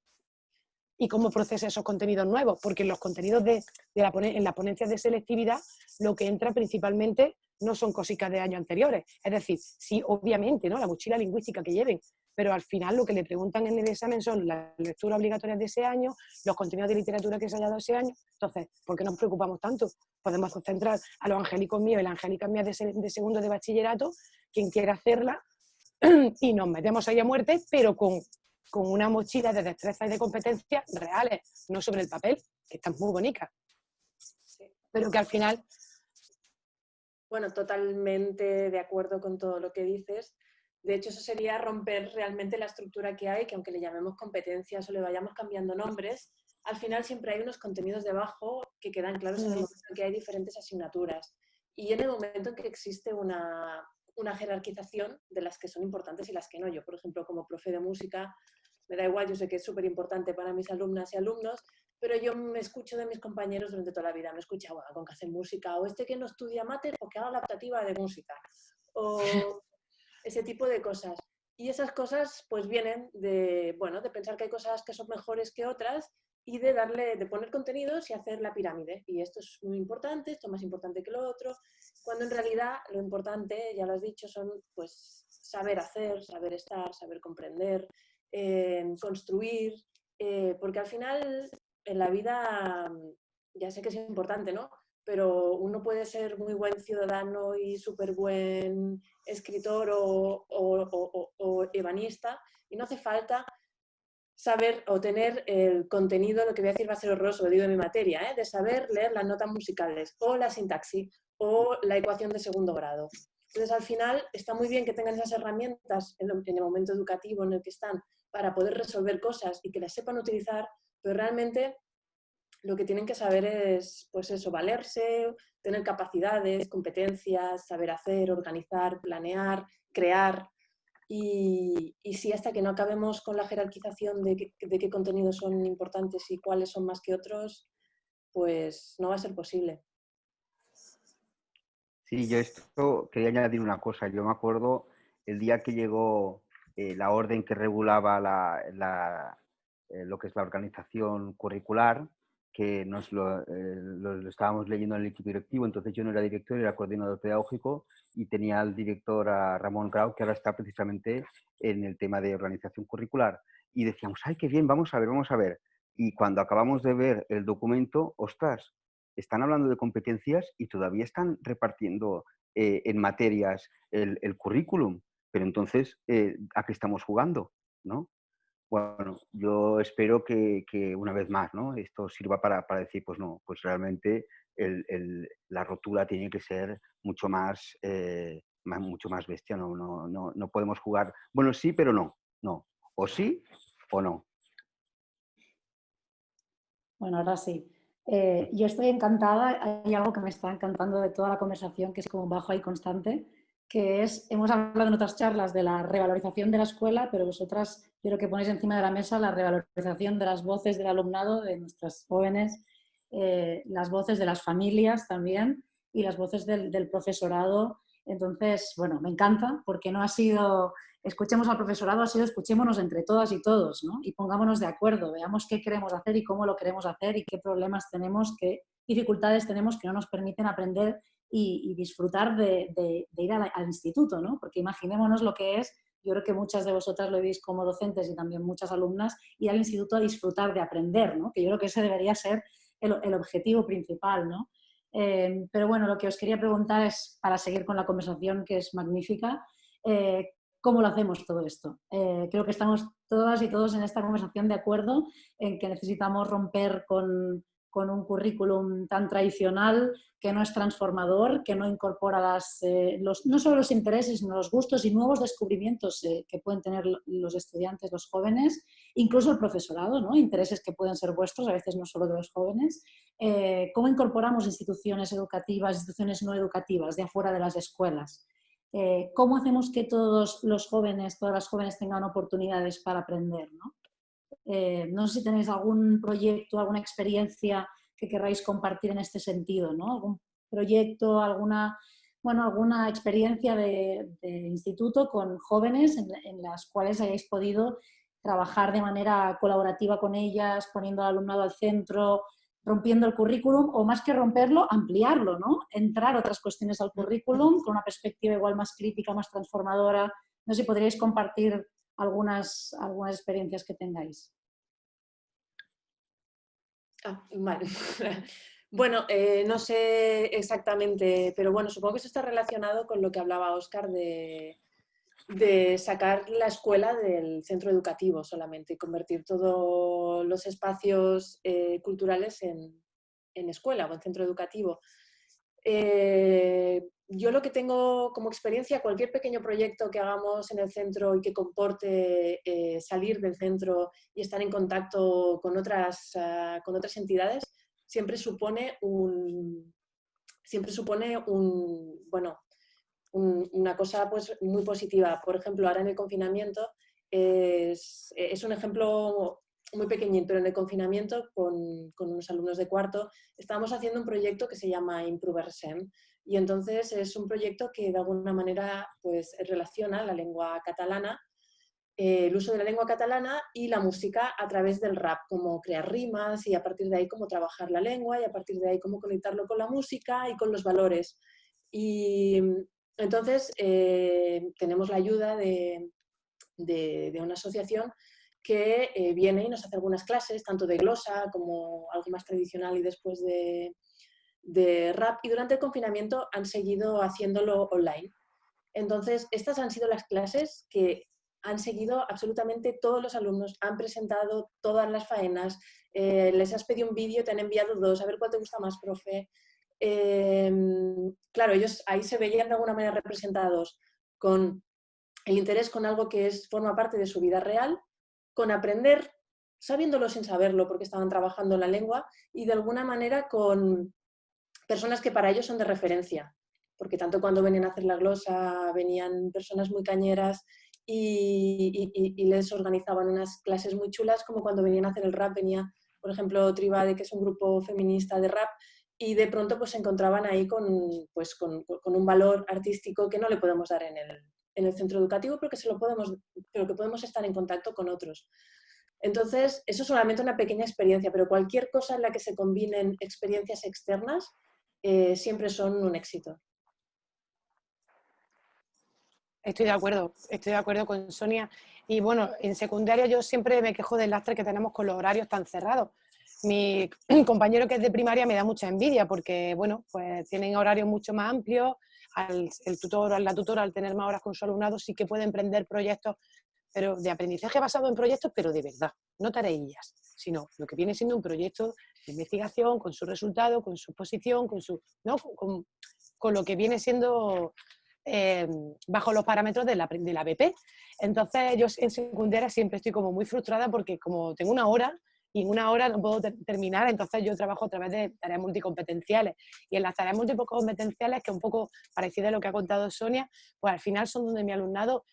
Y cómo procesa esos contenidos nuevos, porque en los contenidos en las ponencias de selectividad, lo que entra principalmente no son cositas de años anteriores. Es decir, sí, obviamente, ¿no? La mochila lingüística que lleven, pero al final lo que le preguntan en el examen son las lecturas obligatorias de ese año, los contenidos de literatura que se haya dado ese año. Entonces, ¿por qué nos preocupamos tanto? Podemos centrar a los angélicos míos y las angélicas mías de segundo de bachillerato, quien quiera hacerla, y nos metemos ahí a muerte, pero con una mochila de destrezas y de competencias reales, no sobre el papel, que están muy bonitas. Sí. Pero que al final... Bueno, totalmente de acuerdo con todo lo que dices. De hecho, eso sería romper realmente la estructura que hay, que aunque le llamemos competencias o le vayamos cambiando nombres, al final siempre hay unos contenidos debajo que quedan claros en el momento en que hay diferentes asignaturas. Y en el momento en que existe una jerarquización de las que son importantes y las que no. Yo, por ejemplo, como profe de música, me da igual, yo sé que es súper importante para mis alumnas y alumnos, pero yo me escucho de mis compañeros durante toda la vida. Me escucha, bueno, con que hacen música, o que no estudia máter, o que haga la optativa de música, o ese tipo de cosas. Y esas cosas pues vienen de, bueno, de pensar que hay cosas que son mejores que otras y de poner contenidos y hacer la pirámide. Y esto es muy importante, esto es más importante que lo otro, cuando en realidad lo importante, ya lo has dicho, son pues saber hacer, saber estar, saber comprender, construir, porque al final en la vida, ya sé que es importante, ¿no? Pero uno puede ser muy buen ciudadano y súper buen escritor o ebanista, y no hace falta saber o tener el contenido, lo que voy a decir va a ser horroroso, lo digo en mi materia, de saber leer las notas musicales o la sintaxis o la ecuación de segundo grado. Entonces, al final, está muy bien que tengan esas herramientas en el momento educativo en el que están para poder resolver cosas y que las sepan utilizar, pero realmente lo que tienen que saber es, pues eso, valerse, tener capacidades, competencias, saber hacer, organizar, planear, crear. Y sí, hasta que no acabemos con la jerarquización de qué contenidos son importantes y cuáles son más que otros, pues no va a ser posible. Sí, yo esto quería añadir una cosa. Yo me acuerdo el día que llegó la orden que regulaba lo que es la organización curricular, que lo estábamos leyendo en el equipo directivo. Entonces yo no era director, era coordinador pedagógico y tenía al director, a Ramón Grau, que ahora está precisamente en el tema de organización curricular. Y decíamos, ¡ay, qué bien! Vamos a ver, vamos a ver. Y cuando acabamos de ver el documento, ¡ostras! Están hablando de competencias y todavía están repartiendo en materias el currículum. Pero entonces, ¿a qué estamos jugando? ¿No? Bueno, yo espero que una vez más, ¿no?, esto sirva para decir, pues no, pues realmente la rotura tiene que ser mucho más bestia. No podemos jugar, bueno, sí, pero no. No. O sí o no. Bueno, ahora sí. Yo estoy encantada. Hay algo que me está encantando de toda la conversación, que es como un bajo ahí constante, que es, hemos hablado en otras charlas de la revalorización de la escuela, pero vosotras yo creo que ponéis encima de la mesa la revalorización de las voces del alumnado, de nuestras jóvenes, las voces de las familias también y las voces del profesorado. Entonces, bueno, me encanta porque no ha sido escuchemos al profesorado, ha sido escuchémonos entre todas y todos, ¿no? Y pongámonos de acuerdo, veamos qué queremos hacer y cómo lo queremos hacer y qué problemas tenemos, qué dificultades tenemos que no nos permiten aprender y disfrutar de ir al instituto, ¿no? Porque imaginémonos lo que es, yo creo que muchas de vosotras lo veis como docentes y también muchas alumnas, ir al instituto a disfrutar de aprender, ¿no? Que yo creo que ese debería ser el objetivo principal, ¿no? Pero bueno, lo que os quería preguntar es, para seguir con la conversación, que es magnífica, ¿cómo lo hacemos todo esto? Creo que estamos todas y todos en esta conversación de acuerdo en que necesitamos romper con un currículum tan tradicional que no es transformador, que no incorpora no solo los intereses, sino los gustos y nuevos descubrimientos que pueden tener los estudiantes, los jóvenes, incluso el profesorado, ¿no? Intereses que pueden ser vuestros, a veces no solo de los jóvenes. ¿Cómo incorporamos instituciones educativas, instituciones no educativas de afuera de las escuelas? ¿Cómo hacemos que todos los jóvenes, todas las jóvenes tengan oportunidades para aprender, ¿no? No sé si tenéis algún proyecto, alguna experiencia que querráis compartir en este sentido, ¿no? Algún proyecto, alguna experiencia de instituto con jóvenes en las cuales hayáis podido trabajar de manera colaborativa con ellas, poniendo al alumnado al centro, rompiendo el currículum, o más que romperlo, ampliarlo, ¿no? Entrar otras cuestiones al currículum con una perspectiva igual más crítica, más transformadora. No sé si podríais compartir algunas experiencias que tengáis. Vale. Bueno, no sé exactamente, pero bueno, supongo que eso está relacionado con lo que hablaba Óscar de sacar la escuela del centro educativo solamente y convertir todos los espacios culturales en escuela o en centro educativo. Yo lo que tengo como experiencia, cualquier pequeño proyecto que hagamos en el centro y que comporte salir del centro y estar en contacto con otras entidades, siempre supone una cosa pues, muy positiva. Por ejemplo, ahora en el confinamiento es un ejemplo muy pequeñín, pero en el confinamiento con unos alumnos de cuarto estábamos haciendo un proyecto que se llama Improversem, y entonces es un proyecto que de alguna manera pues, relaciona la lengua catalana, el uso de la lengua catalana y la música a través del rap, como crear rimas y a partir de ahí cómo trabajar la lengua y a partir de ahí cómo conectarlo con la música y con los valores. Y entonces tenemos la ayuda de una asociación que viene y nos hace algunas clases, tanto de glosa como algo más tradicional y después de rap, y durante el confinamiento han seguido haciéndolo online. Entonces, estas han sido las clases que han seguido absolutamente todos los alumnos, han presentado todas las faenas, les has pedido un vídeo, te han enviado 2, a ver cuál te gusta más, profe. claro, ellos ahí se veían de alguna manera representados con el interés con algo que forma parte de su vida real, con aprender, sabiéndolo sin saberlo, porque estaban trabajando en la lengua, y de alguna manera con personas que para ellos son de referencia, porque tanto cuando venían a hacer la glosa venían personas muy cañeras y les organizaban unas clases muy chulas, como cuando venían a hacer el rap venía, por ejemplo, Tribade, que es un grupo feminista de rap, y de pronto pues se encontraban ahí con un valor artístico que no le podemos dar en el centro educativo, pero que podemos estar en contacto con otros. Entonces, eso es solamente una pequeña experiencia, pero cualquier cosa en la que se combinen experiencias externas siempre son un éxito. Estoy de acuerdo con Sonia. Y bueno, en secundaria yo siempre me quejo del lastre que tenemos con los horarios tan cerrados. Mi compañero que es de primaria me da mucha envidia porque, bueno, pues tienen horarios mucho más amplios. El tutor, la tutora, al tener más horas con su alumnado, sí que puede emprender proyectos, pero de aprendizaje basado en proyectos, pero de verdad, no tareillas, sino lo que viene siendo un proyecto de investigación con su resultado, con su exposición, ¿no? con lo que viene siendo bajo los parámetros de la BP. Entonces yo en secundaria siempre estoy como muy frustrada porque como tengo una hora y en una hora no puedo terminar, entonces yo trabajo a través de tareas multicompetenciales. Y en las tareas multicompetenciales, que es un poco parecido a lo que ha contado Sonia, pues al final son donde mi alumnado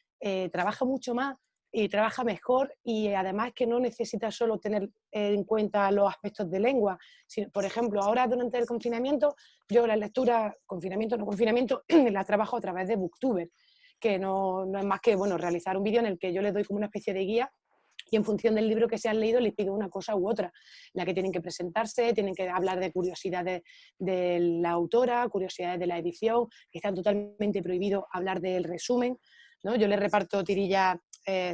trabaja mucho más y trabaja mejor, y además que no necesita solo tener en cuenta los aspectos de lengua. Sino, por ejemplo, ahora durante el confinamiento, yo la lectura, confinamiento no confinamiento, la trabajo a través de Booktuber, que no es más que bueno, realizar un vídeo en el que yo les doy como una especie de guía y en función del libro que se han leído les pido una cosa u otra, la que tienen que presentarse, tienen que hablar de curiosidades de la autora, curiosidades de la edición, que está totalmente prohibido hablar del resumen, ¿no? Yo les reparto tirillas,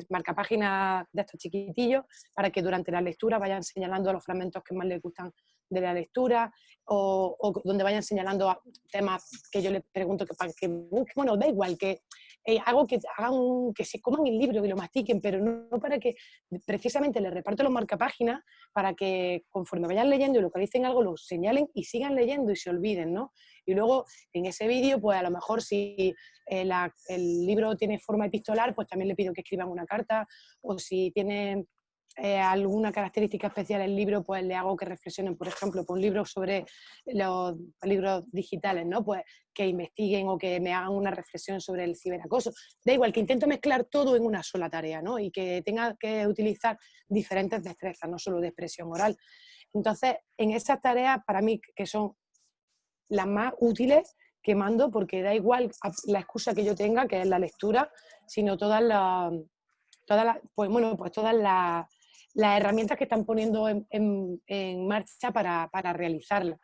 marcapáginas de estos chiquitillos para que durante la lectura vayan señalando los fragmentos que más les gustan de la lectura o donde vayan señalando temas que yo les pregunto que para que busquen, bueno, da igual, que algo que hagan, que se coman el libro, que lo mastiquen, pero no para que, precisamente les reparto los marcapáginas para que conforme vayan leyendo y localicen algo, lo señalen y sigan leyendo y se olviden, ¿no? Y luego en ese vídeo, pues a lo mejor si el libro tiene forma epistolar, pues también le pido que escriban una carta, o si tiene alguna característica especial el libro, pues le hago que reflexionen, por ejemplo, por un libro sobre los libros digitales, ¿no? Pues que investiguen o que me hagan una reflexión sobre el ciberacoso. Da igual, que intento mezclar todo en una sola tarea, ¿no? Y que tenga que utilizar diferentes destrezas, no solo de expresión oral. Entonces, en esas tareas, para mí, que son las más útiles, que mando, porque da igual la excusa que yo tenga, que es la lectura, sino todas las herramientas que están poniendo en marcha para realizarla.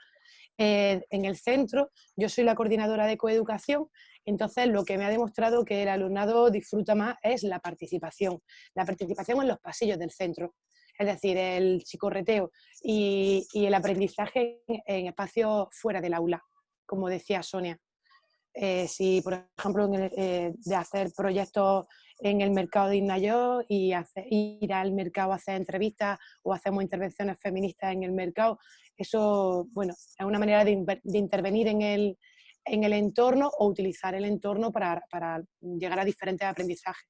En el centro, yo soy la coordinadora de coeducación, entonces lo que me ha demostrado que el alumnado disfruta más es la participación en los pasillos del centro, es decir, el psicorreteo y el aprendizaje en espacios fuera del aula, como decía Sonia. Si, por ejemplo, de hacer proyectos en el mercado de Ignayo y ir al mercado a hacer entrevistas o hacemos intervenciones feministas en el mercado, eso, bueno, es una manera de intervenir en el entorno o utilizar el entorno para llegar a diferentes aprendizajes.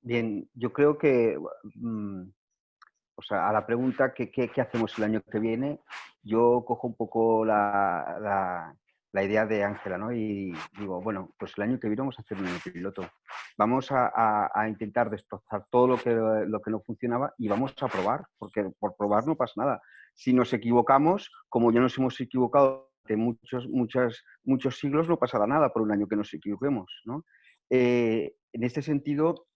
Bien, yo creo que, o sea, a la pregunta ¿qué hacemos el año que viene? Yo cojo un poco la idea de Ángela, ¿no? Y digo, bueno, pues el año que viene vamos a hacer un año piloto. Vamos a intentar destrozar todo lo que no funcionaba y vamos a probar, porque por probar no pasa nada. Si nos equivocamos, como ya nos hemos equivocado durante muchos siglos, no pasará nada por un año que nos equivoquemos, ¿no? En este sentido,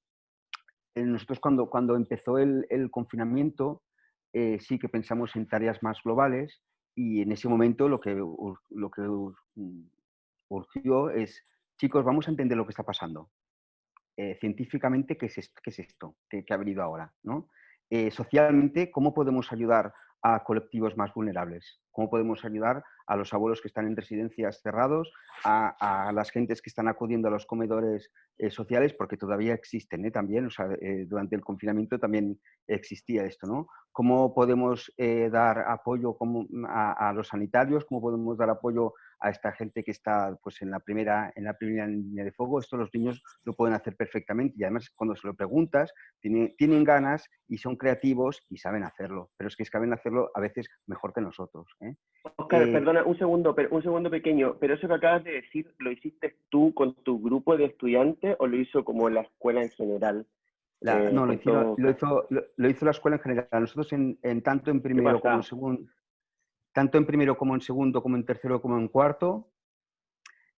nosotros cuando empezó el confinamiento, sí que pensamos en tareas más globales y en ese momento lo que urgió es, chicos, vamos a entender lo que está pasando. Científicamente, ¿qué es esto que ha venido ahora, ¿no? Socialmente, ¿cómo podemos ayudar a colectivos más vulnerables? cómo podemos ayudar a los abuelos que están en residencias cerrados, a las gentes que están acudiendo a los comedores sociales, porque todavía existen también, o sea, durante el confinamiento también existía esto, ¿no? ¿Cómo podemos dar apoyo a los sanitarios? ¿Cómo podemos dar apoyo a esta gente que está pues, en la primera línea de fuego? Esto los niños lo pueden hacer perfectamente y además cuando se lo preguntas tienen ganas y son creativos y saben hacerlo, pero es que saben hacerlo a veces mejor que nosotros. Óscar, perdona, un segundo pequeño, pero eso que acabas de decir, ¿lo hiciste tú con tu grupo de estudiantes o lo hizo como la escuela en general? No, lo hizo la escuela en general. Nosotros tanto en primero como en segundo, tanto en primero como en segundo, como en tercero, como en cuarto,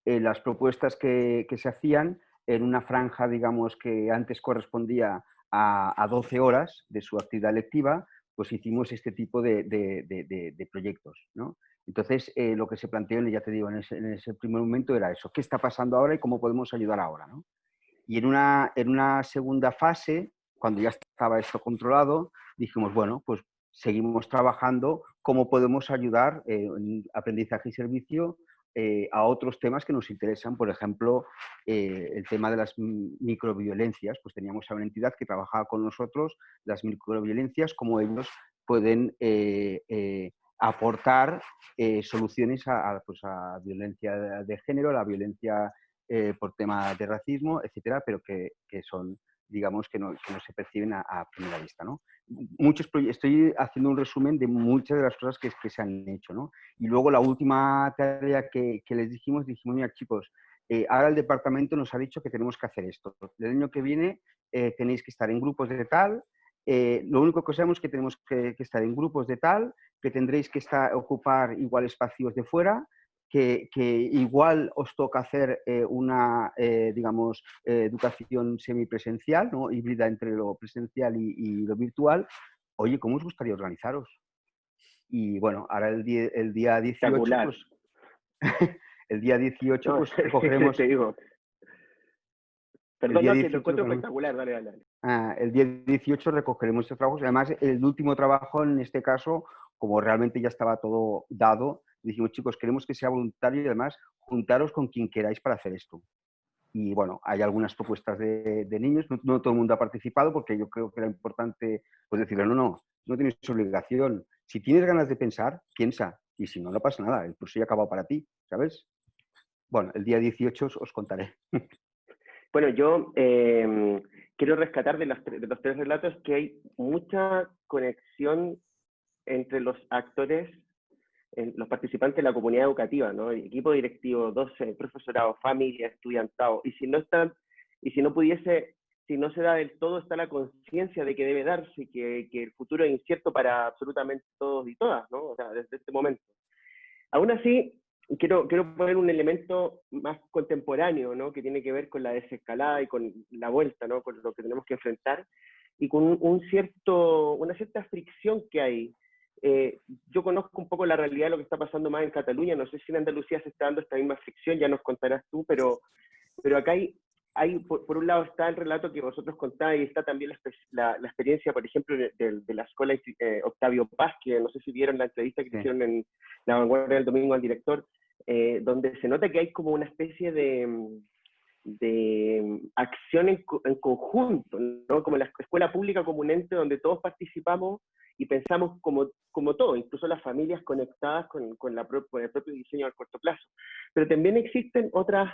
las propuestas que se hacían en una franja, digamos, que antes correspondía a 12 horas de su actividad lectiva, pues hicimos este tipo de proyectos, ¿no? Entonces, lo que se planteó, ya te digo, en ese primer momento era eso, ¿qué está pasando ahora y cómo podemos ayudar ahora, ¿no? Y en una segunda fase, cuando ya estaba esto controlado, dijimos, bueno, pues seguimos trabajando, cómo podemos ayudar en aprendizaje y servicio a otros temas que nos interesan. Por ejemplo, el tema de las microviolencias. Pues teníamos a una entidad que trabajaba con nosotros las microviolencias, cómo ellos pueden aportar soluciones pues a violencia de género, a la violencia por tema de racismo, etcétera, pero que son, digamos, que no se perciben a primera vista, ¿no? Estoy haciendo un resumen de muchas de las cosas que se han hecho, ¿no? Y luego la última tarea que les dijimos, mira chicos, ahora el departamento nos ha dicho que tenemos que hacer esto. El año que viene tenéis que estar en grupos de tal, lo único que sabemos es que tenemos que estar en grupos de tal, que tendréis que ocupar igual espacios de fuera, que igual os toca hacer una, digamos, educación semipresencial, ¿no? Híbrida entre lo presencial y lo virtual. Oye, ¿cómo os gustaría organizaros? Y bueno, ahora el día 18, pues, el día 18, pues recogeremos... Te digo. Perdón, que lo encuentro espectacular, dale. El día 18 recogeremos estos trabajos. Además, el último trabajo, en este caso, como realmente ya estaba todo dado, dijimos, chicos, queremos que sea voluntario y además juntaros con quien queráis para hacer esto. Y bueno, hay algunas propuestas de niños, no todo el mundo ha participado porque yo creo que era importante pues decirle, no tienes obligación. Si tienes ganas de pensar, piensa. Y si no, no pasa nada, el curso ya ha acabado para ti, ¿sabes? Bueno, el día 18 os contaré. Bueno, yo quiero rescatar de los tres relatos que hay mucha conexión entre los actores, los participantes de la comunidad educativa, ¿no? El equipo directivo, docente, profesorado, familia, estudiantado. Y si no se da del todo, está la conciencia de que debe darse, que el futuro es incierto para absolutamente todos y todas, ¿no? O sea, desde este momento. Aún así, quiero poner un elemento más contemporáneo, ¿no? Que tiene que ver con la desescalada y con la vuelta, ¿no? Con lo que tenemos que enfrentar y con una cierta fricción que hay. Yo conozco un poco la realidad de lo que está pasando más en Cataluña, no sé si en Andalucía se está dando esta misma fricción, ya nos contarás tú, pero acá hay por un lado está el relato que vosotros contáis, y está también la experiencia, por ejemplo, de la escuela Octavio Paz, que no sé si vieron la entrevista que hicieron en La Vanguardia del domingo al director, donde se nota que hay como una especie de acción en conjunto, ¿no? Como la escuela pública como un ente donde todos participamos y pensamos como todo, incluso las familias conectadas con el propio diseño a corto plazo. Pero también existen otras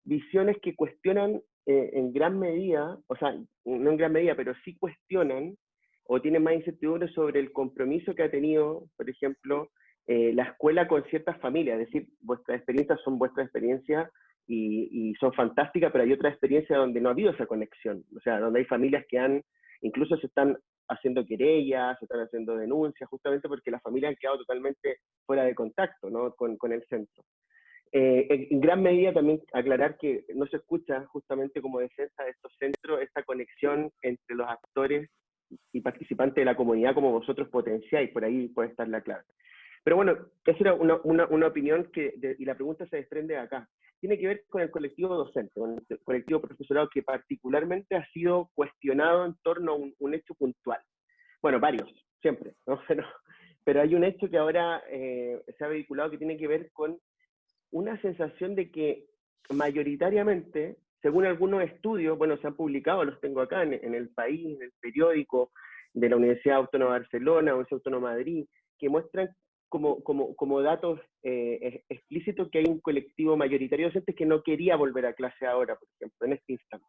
visiones que cuestionan en gran medida, o sea, no en gran medida, pero sí cuestionan o tienen más incertidumbre sobre el compromiso que ha tenido, por ejemplo, la escuela con ciertas familias. Es decir, vuestras experiencias son vuestras experiencias y son fantásticas, pero hay otra experiencia donde no ha habido esa conexión, o sea, donde hay familias que incluso se están haciendo querellas, se están haciendo denuncias, justamente porque las familias han quedado totalmente fuera de contacto, ¿no? con el centro. En gran medida también aclarar que no se escucha justamente como defensa de estos centros esta conexión entre los actores y participantes de la comunidad como vosotros potenciáis, por ahí puede estar la clave. Pero bueno, esa era una opinión y la pregunta se desprende de acá. Tiene que ver con el colectivo docente, con el colectivo profesorado que particularmente ha sido cuestionado en torno a un hecho puntual. Bueno, varios, siempre, ¿no? pero hay un hecho que ahora se ha vehiculado que tiene que ver con una sensación de que mayoritariamente, según algunos estudios, bueno, se han publicado, los tengo acá en El País, en el periódico de la Universidad Autónoma de Barcelona, Universidad Autónoma de Madrid, que muestran como datos explícitos que hay un colectivo mayoritario de docentes que no quería volver a clase ahora, por ejemplo, en este instante.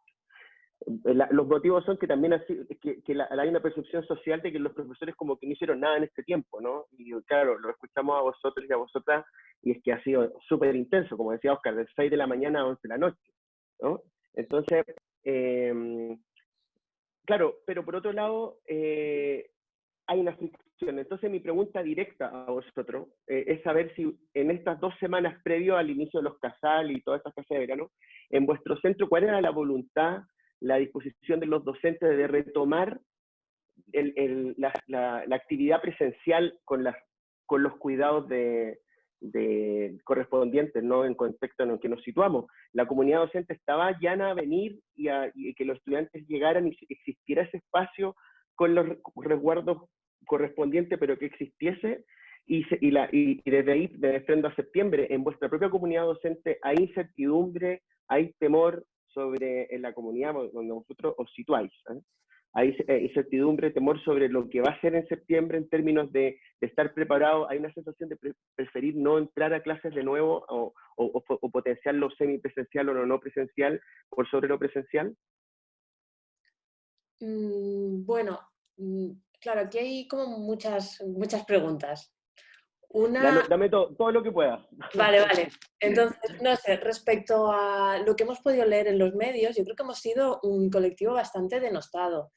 Los motivos son que también hay una percepción social de que los profesores como que no hicieron nada en este tiempo, ¿no? Y claro, lo escuchamos a vosotros y a vosotras, y es que ha sido súper intenso, como decía Oscar, de 6 de la mañana a 11 de la noche, ¿no? Entonces, claro, pero por otro lado, hay una fricción. Entonces mi pregunta directa a vosotros es saber si en estas 2 semanas previo al inicio de los CASAL y todas estas clases de verano, en vuestro centro, ¿cuál era la voluntad, la disposición de los docentes de retomar la actividad presencial con los cuidados correspondientes, ¿no? En contexto en el que nos situamos? La comunidad docente estaba llana a venir y que los estudiantes llegaran y existiera ese espacio con los resguardos correspondientes, pero que existiese, y desde ahí, desde frente a septiembre, en vuestra propia comunidad docente, ¿hay incertidumbre, hay temor sobre en la comunidad donde vosotros os situáis? Hay incertidumbre, temor sobre lo que va a ser en septiembre en términos de estar preparado? ¿Hay una sensación de preferir no entrar a clases de nuevo o potenciar lo semipresencial o lo no presencial por sobre lo presencial? Bueno, claro, aquí hay como muchas preguntas. Dame todo lo que puedas. Vale. Entonces, no sé, respecto a lo que hemos podido leer en los medios, yo creo que hemos sido un colectivo bastante denostado,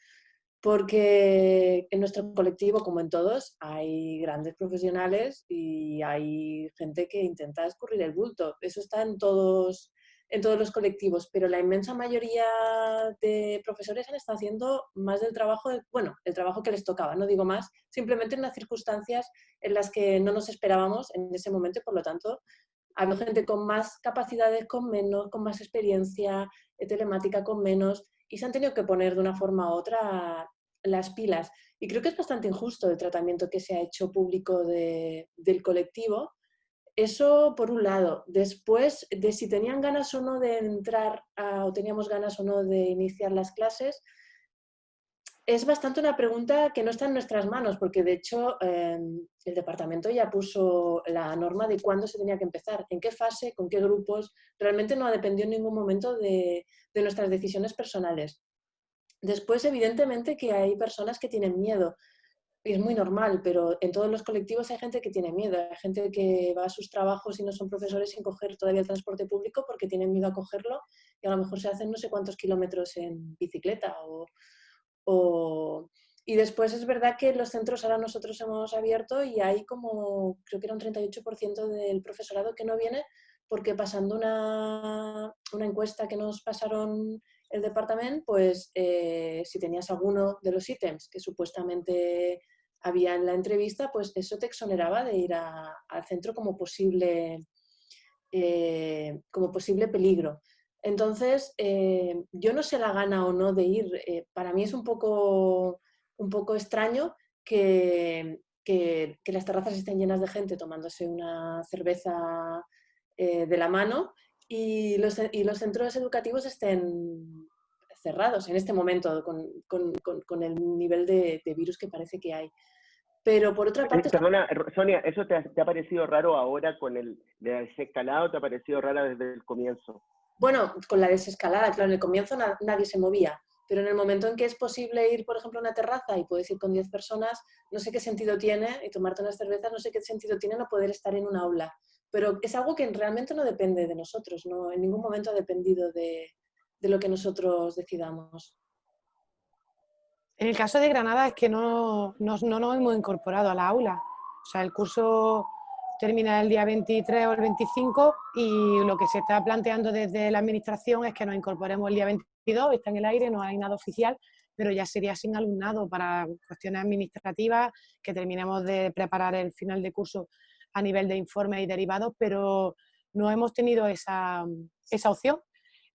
porque en nuestro colectivo, como en todos, hay grandes profesionales y hay gente que intenta escurrir el bulto. Eso está en todos los colectivos, pero la inmensa mayoría de profesores han estado haciendo más del trabajo, el trabajo que les tocaba, no digo más, simplemente en unas circunstancias en las que no nos esperábamos en ese momento, por lo tanto, había gente con más capacidades, con menos, con más experiencia telemática, con menos, y se han tenido que poner de una forma u otra las pilas. Y creo que es bastante injusto el tratamiento que se ha hecho público del colectivo. Eso por un lado. Después, de si tenían ganas o no de entrar o teníamos ganas o no de iniciar las clases, es bastante una pregunta que no está en nuestras manos, porque de hecho el departamento ya puso la norma de cuándo se tenía que empezar, en qué fase, con qué grupos. Realmente no ha dependido en ningún momento de nuestras decisiones personales. Después, evidentemente, que hay personas que tienen miedo. Y es muy normal, pero en todos los colectivos hay gente que tiene miedo. Hay gente que va a sus trabajos y no son profesores sin coger todavía el transporte público porque tienen miedo a cogerlo y a lo mejor se hacen no sé cuántos kilómetros en bicicleta. Y después es verdad que los centros ahora nosotros hemos abierto y hay como, creo que era un 38% del profesorado que no viene porque pasando una encuesta que nos pasaron el departamento, pues si tenías alguno de los ítems que supuestamente había en la entrevista, pues eso te exoneraba de ir al centro como posible peligro. Entonces, yo no sé la gana o no de ir. Para mí es un poco extraño que las terrazas estén llenas de gente tomándose una cerveza de la mano y los centros educativos estén cerrados en este momento con el nivel de virus que parece que hay. Pero por otra parte... Perdona, Sonia, ¿eso te ha parecido raro ahora con el desescalado o te ha parecido rara desde el comienzo? Bueno, con la desescalada, claro, en el comienzo nadie se movía, pero en el momento en que es posible ir, por ejemplo, a una terraza y puedes ir con 10 personas, no sé qué sentido tiene, y tomarte unas cervezas, no sé qué sentido tiene no poder estar en un aula. Pero es algo que realmente no depende de nosotros, no, en ningún momento ha dependido de lo que nosotros decidamos. En el caso de Granada es que no nos hemos incorporado a la aula. O sea, el curso termina el día 23 o el 25 y lo que se está planteando desde la administración es que nos incorporemos el día 22, está en el aire, no hay nada oficial, pero ya sería sin alumnado para cuestiones administrativas, que terminemos de preparar el final de curso a nivel de informes y derivados, pero no hemos tenido esa opción.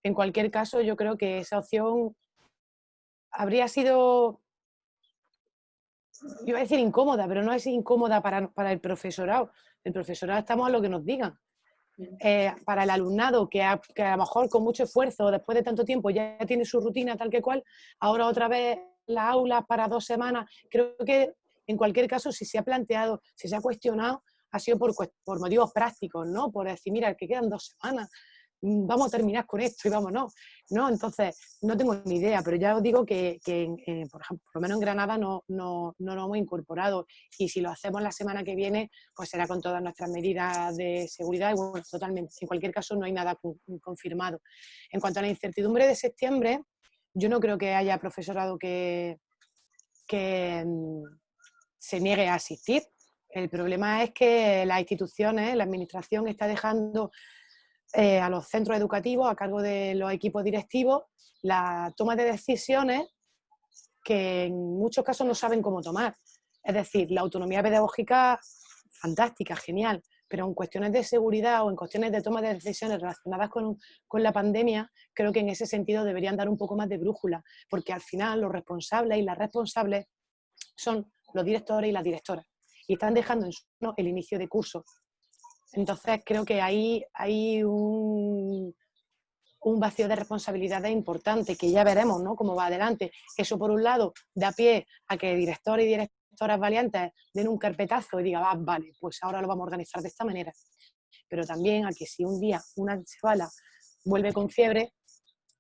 En cualquier caso, yo creo que esa opción habría sido iba a decir incómoda, pero no es incómoda para el profesorado. El profesorado estamos a lo que nos digan. Para el alumnado que a lo mejor con mucho esfuerzo, después de tanto tiempo, ya tiene su rutina tal que cual, ahora otra vez las aulas para 2 semanas, creo que en cualquier caso, si se ha planteado, si se ha cuestionado, ha sido por motivos prácticos, ¿no? Por decir, mira, que quedan 2 semanas, vamos a terminar con esto y vámonos, ¿no? Entonces, no tengo ni idea, pero ya os digo que por ejemplo, por lo menos en Granada no lo hemos incorporado, y si lo hacemos la semana que viene, pues será con todas nuestras medidas de seguridad y bueno, totalmente, en cualquier caso no hay nada confirmado. En cuanto a la incertidumbre de septiembre, yo no creo que haya profesorado que se niegue a asistir. El problema es que las instituciones, la administración está dejando a los centros educativos, a cargo de los equipos directivos, la toma de decisiones que en muchos casos no saben cómo tomar. Es decir, la autonomía pedagógica, fantástica, genial, pero en cuestiones de seguridad o en cuestiones de toma de decisiones relacionadas con la pandemia, creo que en ese sentido deberían dar un poco más de brújula, porque al final los responsables y las responsables son los directores y las directoras, y están dejando en su mano el inicio de curso. Entonces creo que ahí hay un vacío de responsabilidades importante, que ya veremos, ¿no?, cómo va adelante. Eso, por un lado, da pie a que directores y directoras valientes den un carpetazo y digan, vale, pues ahora lo vamos a organizar de esta manera. Pero también a que si un día una chavala vuelve con fiebre,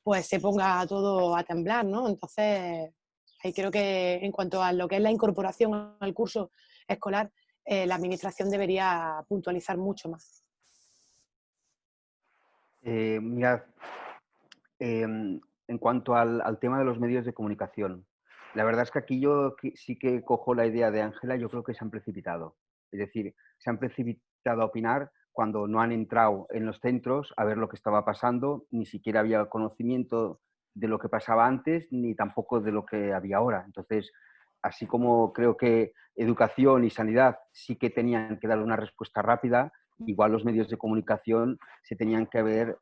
pues se ponga todo a temblar, ¿no? Entonces, ahí creo que en cuanto a lo que es la incorporación al curso escolar, la administración debería puntualizar mucho más. Mirad, en cuanto al tema de los medios de comunicación, la verdad es que aquí yo sí que cojo la idea de Ángela, yo creo que se han precipitado. Es decir, se han precipitado a opinar cuando no han entrado en los centros a ver lo que estaba pasando, ni siquiera había conocimiento de lo que pasaba antes, ni tampoco de lo que había ahora. Entonces, así como creo que educación y sanidad sí que tenían que dar una respuesta rápida, igual los medios de comunicación se tenían que haber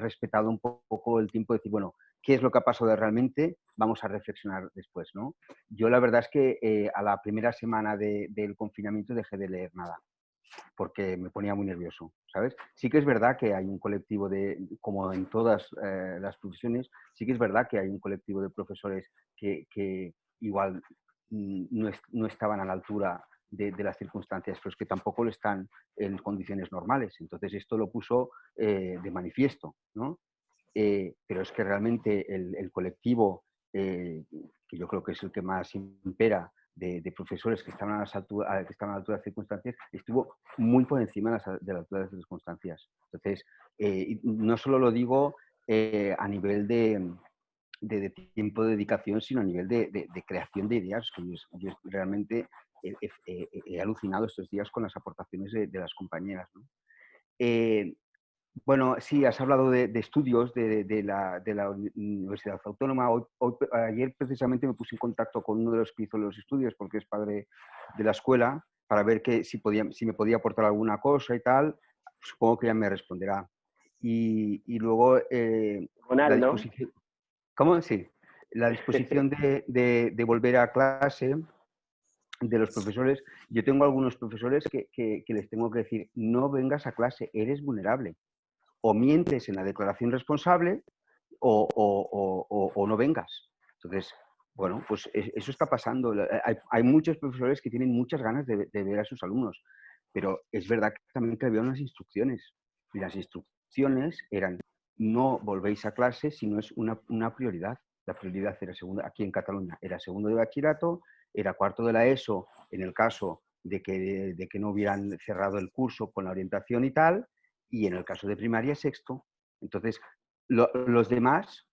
respetado un poco el tiempo de decir, bueno, ¿qué es lo que ha pasado realmente? Vamos a reflexionar después, ¿no? Yo la verdad es que a la primera semana del confinamiento dejé de leer nada, porque me ponía muy nervioso, ¿sabes? Sí que es verdad que hay un colectivo como en todas las profesiones, sí que es verdad que hay un colectivo de profesores que igual no estaban a la altura de las circunstancias, pero es que tampoco lo están en condiciones normales. Entonces esto lo puso de manifiesto, ¿no? Pero es que realmente el colectivo, que yo creo que es el que más impera, de profesores que estaban a la altura de las circunstancias, estuvo muy por encima de la altura de las circunstancias. Entonces, no solo lo digo a nivel de tiempo de dedicación, sino a nivel de creación de ideas, que yo realmente he alucinado estos días con las aportaciones de las compañeras, ¿no? Bueno, sí, has hablado de estudios de la Universidad Autónoma. Ayer precisamente me puse en contacto con uno de los que hizo los estudios, porque es padre de la escuela, para ver si me podía aportar alguna cosa y tal. Supongo que ya me responderá. Y luego la disposición... ¿Cómo? Sí. La disposición de volver a clase de los profesores. Yo tengo algunos profesores que les tengo que decir, no vengas a clase, eres vulnerable. O mientes en la declaración responsable o no vengas. Entonces, bueno, pues eso está pasando. Hay muchos profesores que tienen muchas ganas de ver a sus alumnos, pero es verdad que también que había unas instrucciones. Y las instrucciones eran, no volvéis a clase si no es una prioridad. La prioridad era aquí en Cataluña, era segundo de bachillerato, era cuarto de la ESO, en el caso de que no hubieran cerrado el curso con la orientación y tal, y en el caso de primaria, sexto. Entonces, los demás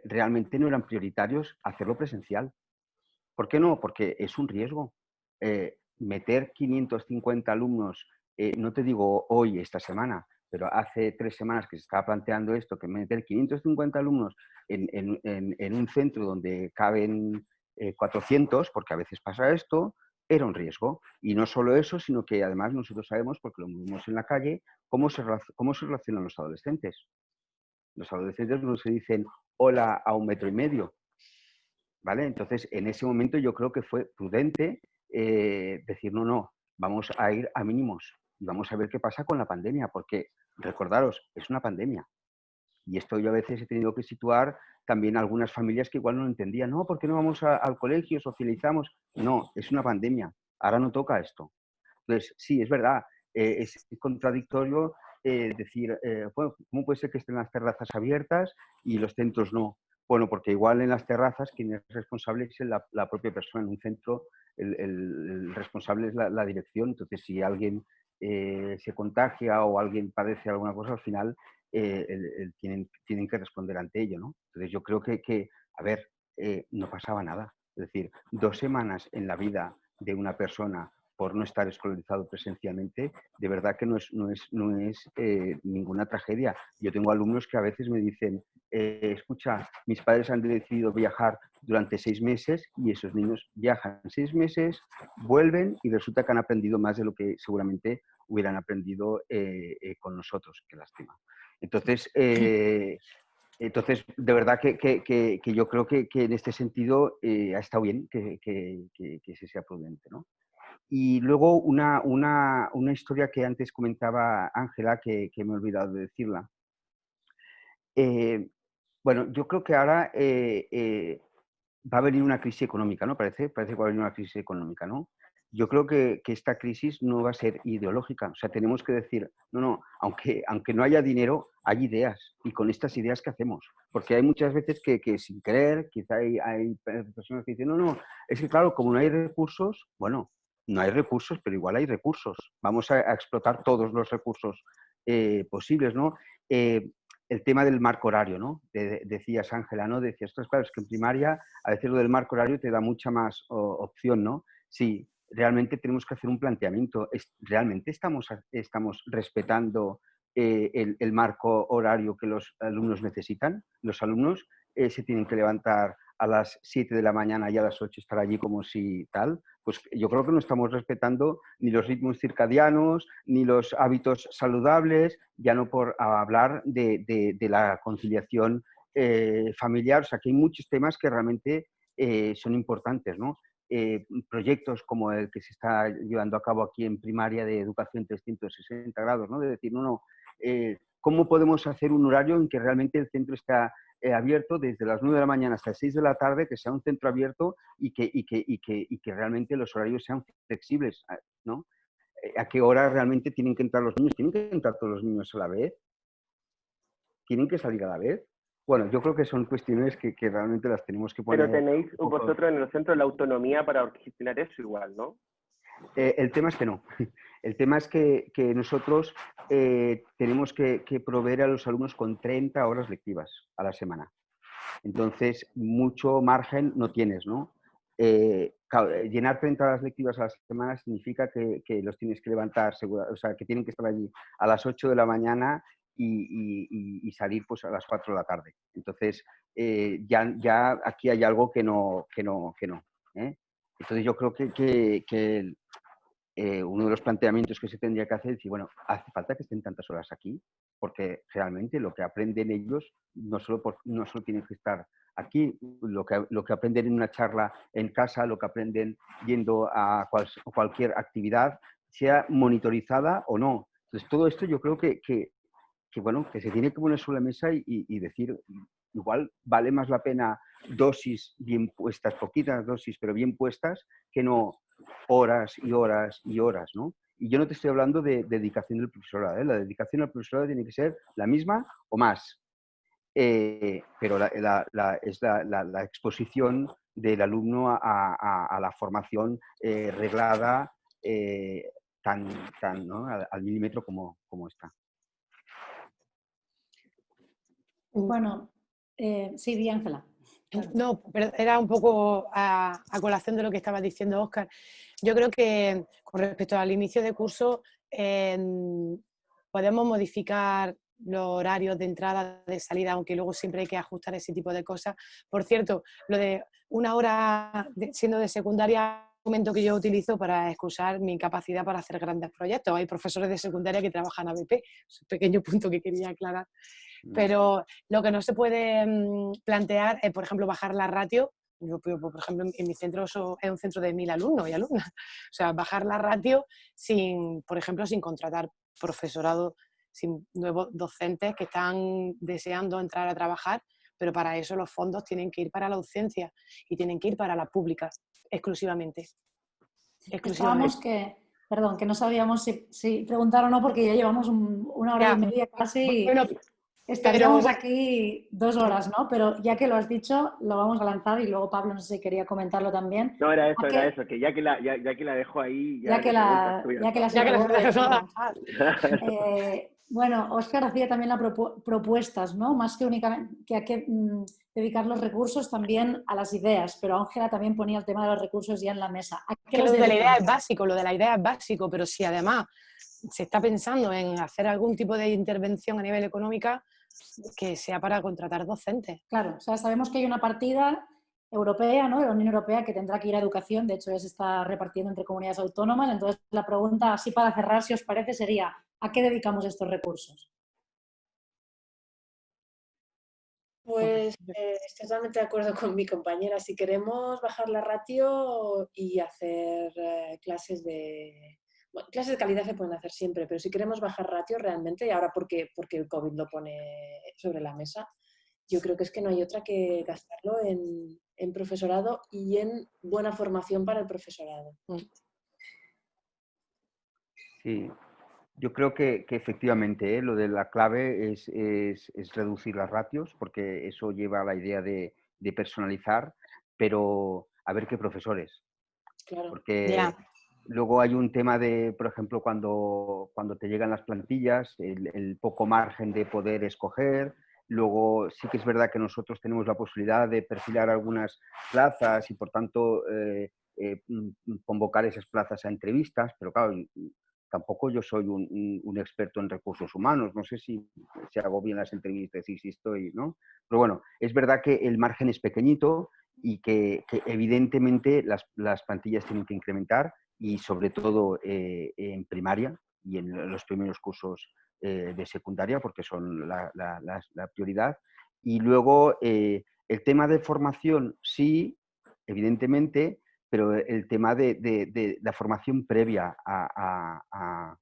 realmente no eran prioritarios hacerlo presencial. ¿Por qué no? Porque es un riesgo. Meter 550 alumnos, no te digo hoy, esta semana, pero hace 3 semanas que se estaba planteando esto, que meter 550 alumnos en un centro donde caben 400, porque a veces pasa esto, era un riesgo. Y no solo eso, sino que además nosotros sabemos, porque lo vemos en la calle, cómo se relacionan los adolescentes. Los adolescentes no se dicen hola a 1,5 metros. ¿vale? Entonces, en ese momento yo creo que fue prudente decir, no, vamos a ir a mínimos y vamos a ver qué pasa con la pandemia, porque recordaros, es una pandemia. Y esto yo a veces he tenido que situar también a algunas familias que igual no lo entendían. No, ¿por qué no vamos al colegio, socializamos? No, es una pandemia. Ahora no toca esto. Entonces, sí, es verdad, es contradictorio decir, bueno, ¿cómo puede ser que estén las terrazas abiertas y los centros no? Bueno, porque igual en las terrazas quien es responsable es la propia persona. En un centro el responsable es la dirección. Entonces, si alguien se contagia o alguien padece alguna cosa, al final tienen que responder ante ello, ¿no? Entonces, yo creo que a ver, no pasaba nada. Es decir, 2 semanas en la vida de una persona por no estar escolarizado presencialmente, de verdad que no es ninguna tragedia. Yo tengo alumnos que a veces me dicen, escucha, mis padres han decidido viajar durante 6 meses y esos niños viajan 6 meses, vuelven y resulta que han aprendido más de lo que seguramente hubieran aprendido con nosotros. Qué lástima. Entonces, de verdad que yo creo que en este sentido ha estado bien que se sea prudente, ¿no? Y luego una historia que antes comentaba Ángela, que me he olvidado de decirla. Bueno, yo creo que ahora va a venir una crisis económica, ¿no? Parece que va a venir una crisis económica, ¿no? Yo creo que esta crisis no va a ser ideológica. O sea, tenemos que decir, no, aunque no haya dinero, hay ideas. Y con estas ideas, ¿qué hacemos? Porque hay muchas veces que sin querer, quizá hay personas que dicen, no, es que claro, como no hay recursos, bueno, no hay recursos, pero igual hay recursos. Vamos a explotar todos los recursos posibles, ¿no? El tema del marco horario, ¿no? Decías, Ángela, ¿no? Decías, claro, es que en primaria a veces lo del marco horario te da mucha más opción, ¿no? Sí, realmente tenemos que hacer un planteamiento. ¿Realmente estamos respetando el marco horario que los alumnos necesitan? Los alumnos se tienen que levantar a las 7 de la mañana y a las 8 estar allí como si tal. Pues yo creo que no estamos respetando ni los ritmos circadianos, ni los hábitos saludables, ya no por hablar de la conciliación familiar. O sea, que hay muchos temas que realmente son importantes, ¿no? Proyectos como el que se está llevando a cabo aquí en primaria de educación 360 grados, ¿no? De decir, ¿cómo podemos hacer un horario en que realmente el centro está abierto desde las 9 de la mañana hasta las 6 de la tarde, que sea un centro abierto y que realmente los horarios sean flexibles, ¿no? ¿A qué hora realmente tienen que entrar los niños? ¿Tienen que entrar todos los niños a la vez? ¿Tienen que salir a la vez? Bueno, yo creo que son cuestiones que realmente las tenemos que poner. Pero tenéis vosotros en el centro la autonomía para gestionar eso igual, ¿no? El tema es que no. El tema es que nosotros tenemos que proveer a los alumnos con 30 horas lectivas a la semana. Entonces, mucho margen no tienes, ¿no? Llenar 30 horas lectivas a la semana significa que los tienes que levantar, o sea, que tienen que estar allí a las 8 de la mañana y salir pues a las 4 de la tarde. Entonces, ya aquí hay algo que no. ¿Eh? Entonces, yo creo que uno de los planteamientos que se tendría que hacer es decir, bueno, hace falta que estén tantas horas aquí, porque realmente lo que aprenden ellos no solo tienen que estar aquí, lo que aprenden en una charla en casa, lo que aprenden yendo a cualquier actividad, sea monitorizada o no. Entonces, todo esto yo creo que se tiene que poner sobre la mesa y decir, igual vale más la pena dosis bien puestas, poquitas dosis, pero bien puestas, que no horas y horas y horas, ¿no? Y yo no te estoy hablando de dedicación del profesorado, ¿eh? La dedicación al profesorado tiene que ser la misma o más. Pero es la exposición del alumno a la formación reglada ¿no? al milímetro como está. Bueno, sí, di, Ángela. Claro. No, pero era un poco a colación de lo que estaba diciendo Óscar. Yo creo que con respecto al inicio de curso podemos modificar los horarios de entrada, de salida, aunque luego siempre hay que ajustar ese tipo de cosas. Por cierto, lo de una hora siendo de secundaria, un momento que yo utilizo para excusar mi incapacidad para hacer grandes proyectos. Hay profesores de secundaria que trabajan a BP, es un pequeño punto que quería aclarar. Pero lo que no se puede plantear es, por ejemplo, bajar la ratio Yo, por ejemplo, en mi centro es un centro de 1000 alumnos y alumnas. O sea, bajar la ratio por ejemplo, sin contratar profesorado, sin nuevos docentes que están deseando entrar a trabajar, pero para eso los fondos tienen que ir para la docencia y tienen que ir para la pública exclusivamente. Estábamos perdón, que no sabíamos si preguntar o no, porque ya llevamos una hora y media casi. Bueno, estaríamos aquí 2 horas, ¿no? Pero ya que lo has dicho, lo vamos a lanzar y luego Pablo no sé si quería comentarlo también. No, era eso, que ya que la dejo ahí, ya que la bueno, Óscar hacía también propuestas, ¿no? Más que únicamente que hay que dedicar los recursos también a las ideas, pero Ángela también ponía el tema de los recursos ya en la mesa. Lo de la idea es básico, pero si además se está pensando en hacer algún tipo de intervención a nivel económica, que sea para contratar docentes. Claro, o sea, sabemos que hay una partida europea, ¿no? De la Unión Europea que tendrá que ir a educación, de hecho ya se está repartiendo entre comunidades autónomas, entonces la pregunta, así para cerrar, si os parece, sería ¿a qué dedicamos estos recursos? Pues estoy totalmente de acuerdo con mi compañera. Si queremos bajar la ratio y hacer clases de... Bueno, clases de calidad se pueden hacer siempre, pero si queremos bajar ratio realmente, y ahora porque el COVID lo pone sobre la mesa, yo creo que es que no hay otra que gastarlo en profesorado y en buena formación para el profesorado. Sí, yo creo que efectivamente lo de la clave es reducir las ratios, porque eso lleva a la idea de personalizar, pero a ver qué profesores. Claro. Porque luego hay un tema de, por ejemplo, cuando te llegan las plantillas, el poco margen de poder escoger. Luego sí que es verdad que nosotros tenemos la posibilidad de perfilar algunas plazas y, por tanto, convocar esas plazas a entrevistas, pero claro, tampoco yo soy un experto en recursos humanos, no sé si hago bien las entrevistas y si estoy, ¿no? Pero bueno, es verdad que el margen es pequeñito y que evidentemente las plantillas tienen que incrementar y sobre todo en primaria y en los primeros cursos de secundaria, porque son la prioridad. Y luego el tema de formación, sí, evidentemente, pero el tema de la formación previa a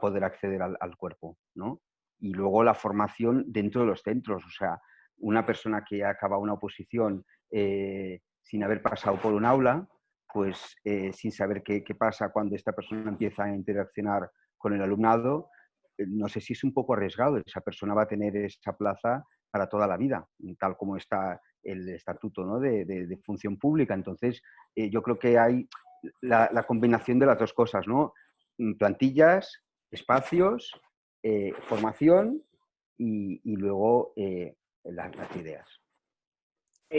poder acceder al cuerpo, ¿no? Y luego la formación dentro de los centros, o sea, una persona que acaba una oposición sin haber pasado por un aula, pues sin saber qué pasa cuando esta persona empieza a interaccionar con el alumnado, no sé si es un poco arriesgado. Esa persona va a tener esa plaza para toda la vida, tal como está el estatuto, ¿no? de función pública. Entonces, yo creo que hay la combinación de las dos cosas, ¿no? Plantillas, espacios, formación y luego las ideas.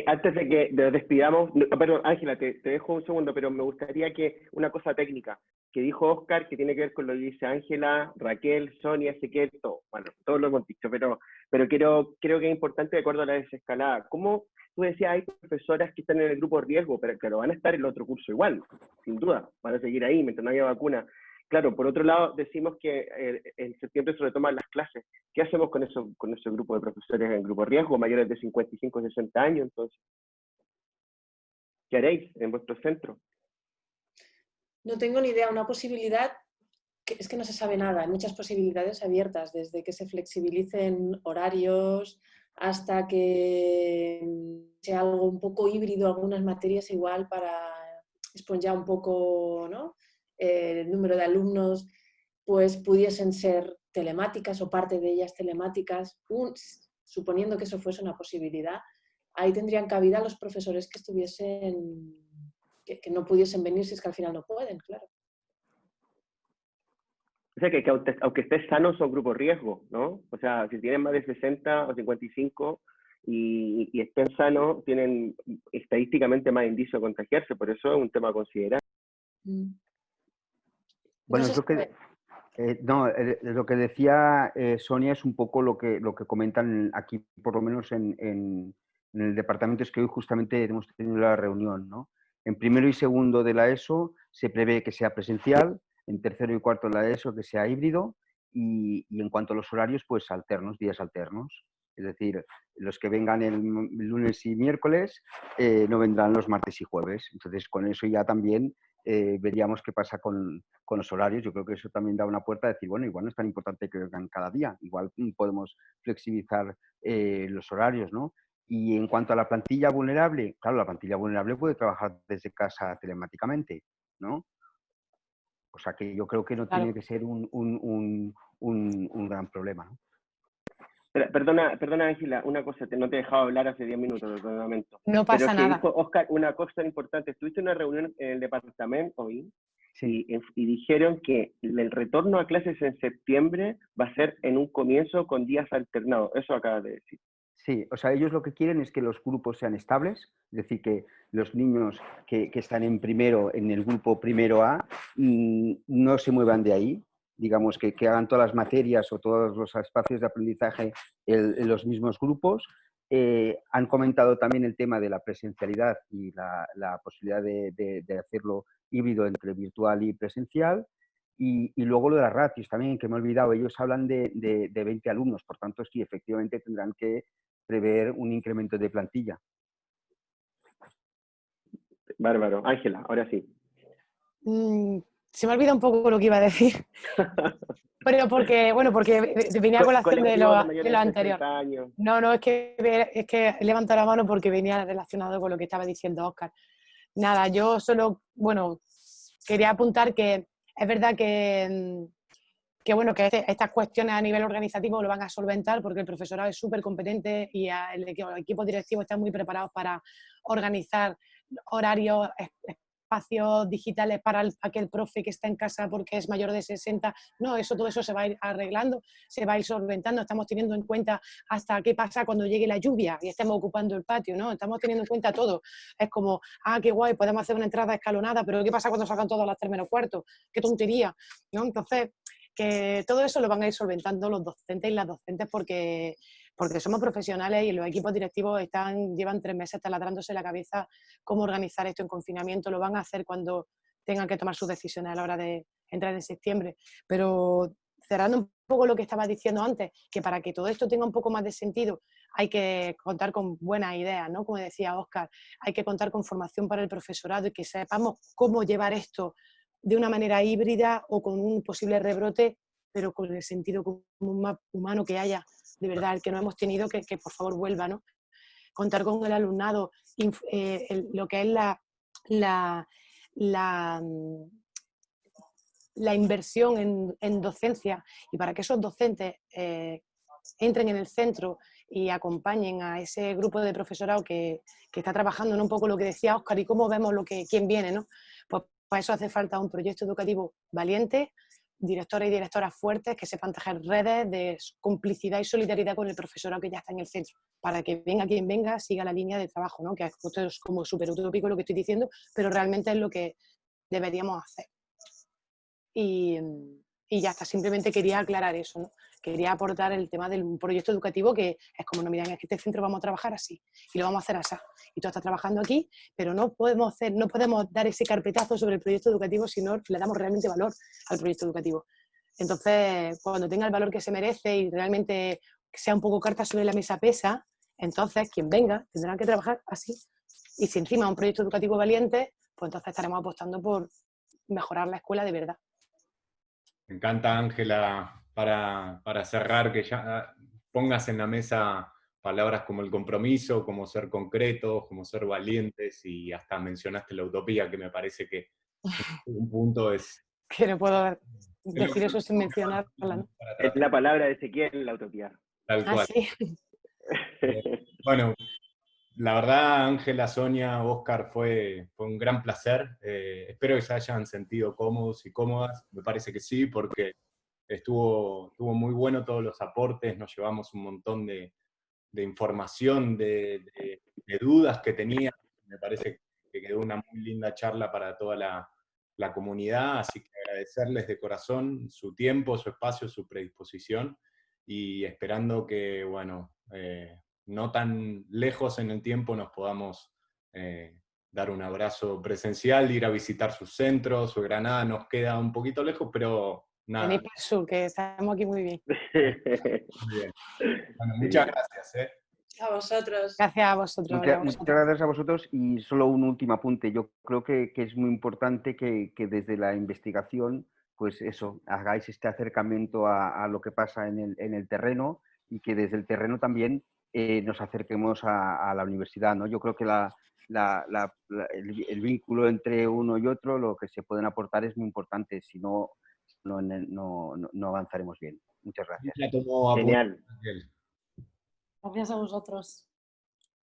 Antes de que nos despidamos, perdón, Ángela, te dejo un segundo, pero me gustaría que una cosa técnica que dijo Óscar, que tiene que ver con lo que dice Ángela, Raquel, Sonia, Ezequiel, todo. Bueno, todo lo hemos dicho, pero creo que es importante de acuerdo a la desescalada. ¿Cómo tú decías, hay profesoras que están en el grupo de riesgo, pero claro, van a estar en el otro curso igual, sin duda, van a seguir ahí mientras no haya vacuna? Claro, por otro lado, decimos que en septiembre se retoman las clases. ¿Qué hacemos con ese grupo de profesores en grupo de riesgo, mayores de 55 o 60 años? Entonces, ¿qué haréis en vuestro centro? No tengo ni idea. Una posibilidad, es que no se sabe nada. Hay muchas posibilidades abiertas, desde que se flexibilicen horarios hasta que sea algo un poco híbrido, algunas materias igual para esponjar un poco, ¿no? El número de alumnos, pues pudiesen ser telemáticas o parte de ellas telemáticas, suponiendo que eso fuese una posibilidad. Ahí tendrían cabida los profesores que estuviesen, que no pudiesen venir, si es que al final no pueden, claro. O sea, que aunque estés sano, son grupos riesgo, ¿no? O sea, si tienen más de 60 o 55 y estén sanos, tienen estadísticamente más indicio de contagiarse, por eso es un tema a considerar. Bueno, es lo que... lo que decía Sonia es un poco lo que comentan aquí, por lo menos en el departamento, es que hoy justamente hemos tenido la reunión, ¿no? En primero y segundo de la ESO se prevé que sea presencial, en tercero y cuarto de la ESO que sea híbrido y en cuanto a los horarios, pues alternos, días alternos. Es decir, los que vengan el lunes y miércoles no vendrán los martes y jueves. Entonces, con eso ya también veríamos qué pasa con los horarios. Yo creo que eso también da una puerta a decir, bueno, igual no es tan importante que vengan cada día, igual podemos flexibilizar los horarios, ¿no? Y en cuanto a la plantilla vulnerable, claro, la plantilla vulnerable puede trabajar desde casa telemáticamente, ¿no? O sea que yo creo que no Claro. tiene que ser un gran problema, ¿no? Perdona, Ángela, una cosa, no te he dejado hablar hace 10 minutos del reglamento. No Pero pasa es que nada. dijo Oscar una cosa importante. Estuviste en una reunión en el departamento hoy Sí. y dijeron que el retorno a clases en septiembre va a ser en un comienzo con días alternados. Eso acabas de decir. Sí, o sea, ellos lo que quieren es que los grupos sean estables, es decir, que los niños que están en primero, en el grupo primero A, no se muevan de ahí, digamos, que hagan todas las materias o todos los espacios de aprendizaje en los mismos grupos. Han comentado también el tema de la presencialidad y la posibilidad de hacerlo híbrido entre virtual y presencial. Y luego lo de las ratios también, que me he olvidado, ellos hablan de 20 alumnos, por tanto, sí, efectivamente tendrán que prever un incremento de plantilla. Bárbaro. Ángela, ahora sí. Se me olvida un poco lo que iba a decir. Pero porque venía a colación de lo anterior. No, es que he levantado la mano porque venía relacionado con lo que estaba diciendo Óscar. Nada, yo solo, quería apuntar que es verdad que estas cuestiones a nivel organizativo lo van a solventar porque el profesorado es súper competente y el equipo directivo están muy preparados para organizar horarios, espacios digitales para aquel profe que está en casa porque es mayor de 60. No, todo eso se va a ir arreglando, se va a ir solventando. Estamos teniendo en cuenta hasta qué pasa cuando llegue la lluvia y estemos ocupando el patio, ¿no? Estamos teniendo en cuenta todo. Es como, qué guay, podemos hacer una entrada escalonada, pero ¿qué pasa cuando salgan todas las 3 menos cuarto? ¡Qué tontería! ¿No? Entonces, que todo eso lo van a ir solventando los docentes y las docentes porque somos profesionales y los equipos directivos llevan 3 meses taladrándose la cabeza cómo organizar esto en confinamiento. Lo van a hacer cuando tengan que tomar sus decisiones a la hora de entrar en septiembre. Pero cerrando un poco lo que estaba diciendo antes, que para que todo esto tenga un poco más de sentido hay que contar con buenas ideas, ¿no? Como decía Óscar, hay que contar con formación para el profesorado y que sepamos cómo llevar esto de una manera híbrida o con un posible rebrote, pero con el sentido común más humano que haya, de verdad, el que no hemos tenido, que por favor vuelva, ¿no? Contar con el alumnado, lo que es la inversión en docencia, y para que esos docentes entren en el centro y acompañen a ese grupo de profesorado que está trabajando, ¿no? Un poco lo que decía Óscar y cómo vemos quién viene, ¿no? Pues para eso hace falta un proyecto educativo valiente, directores y directoras fuertes que sepan tejer redes de complicidad y solidaridad con el profesorado que ya está en el centro, para que venga quien venga, siga la línea de trabajo, ¿no? Que esto es como súper utópico lo que estoy diciendo, pero realmente es lo que deberíamos hacer. Y ya está, simplemente quería aclarar eso, ¿no? Quería aportar el tema del proyecto educativo que es como, no, miren, es que este centro vamos a trabajar así y lo vamos a hacer así. Y tú estás trabajando aquí, pero no podemos dar ese carpetazo sobre el proyecto educativo si no le damos realmente valor al proyecto educativo. Entonces, cuando tenga el valor que se merece y realmente sea un poco carta sobre la mesa pesa, entonces quien venga tendrá que trabajar así. Y si encima es un proyecto educativo valiente, pues entonces estaremos apostando por mejorar la escuela de verdad. Me encanta, Ángela, para cerrar, que ya pongas en la mesa palabras como el compromiso, como ser concretos, como ser valientes, y hasta mencionaste la utopía, que me parece que un punto es... Que no puedo decir eso sin mencionarla, ¿no? Es la palabra de Ezequiel, la utopía. Tal cual. Sí. Bueno, la verdad, Ángela, Sonia, Óscar, fue un gran placer. Espero que se hayan sentido cómodos y cómodas. Me parece que sí, porque estuvo muy bueno todos los aportes, nos llevamos un montón de información, de dudas que tenía. Me parece que quedó una muy linda charla para toda la comunidad, así que agradecerles de corazón su tiempo, su espacio, su predisposición, y esperando que, bueno, no tan lejos en el tiempo nos podamos dar un abrazo presencial, ir a visitar sus centros. Granada nos queda un poquito lejos, pero nada. Tenéis para el sur, que estamos aquí muy bien. Muy bien. Bueno, muchas gracias. A vosotros. Gracias a vosotros. Muchas gracias a vosotros y solo un último apunte. Yo creo que es muy importante que desde la investigación, pues eso, hagáis este acercamiento a lo que pasa en el terreno y que desde el terreno también nos acerquemos a la universidad, ¿no? Yo creo que el vínculo entre uno y otro, lo que se pueden aportar es muy importante, si no, no avanzaremos bien. Muchas gracias. Ya tomó apunte, Genial. Miguel. Gracias a vosotros.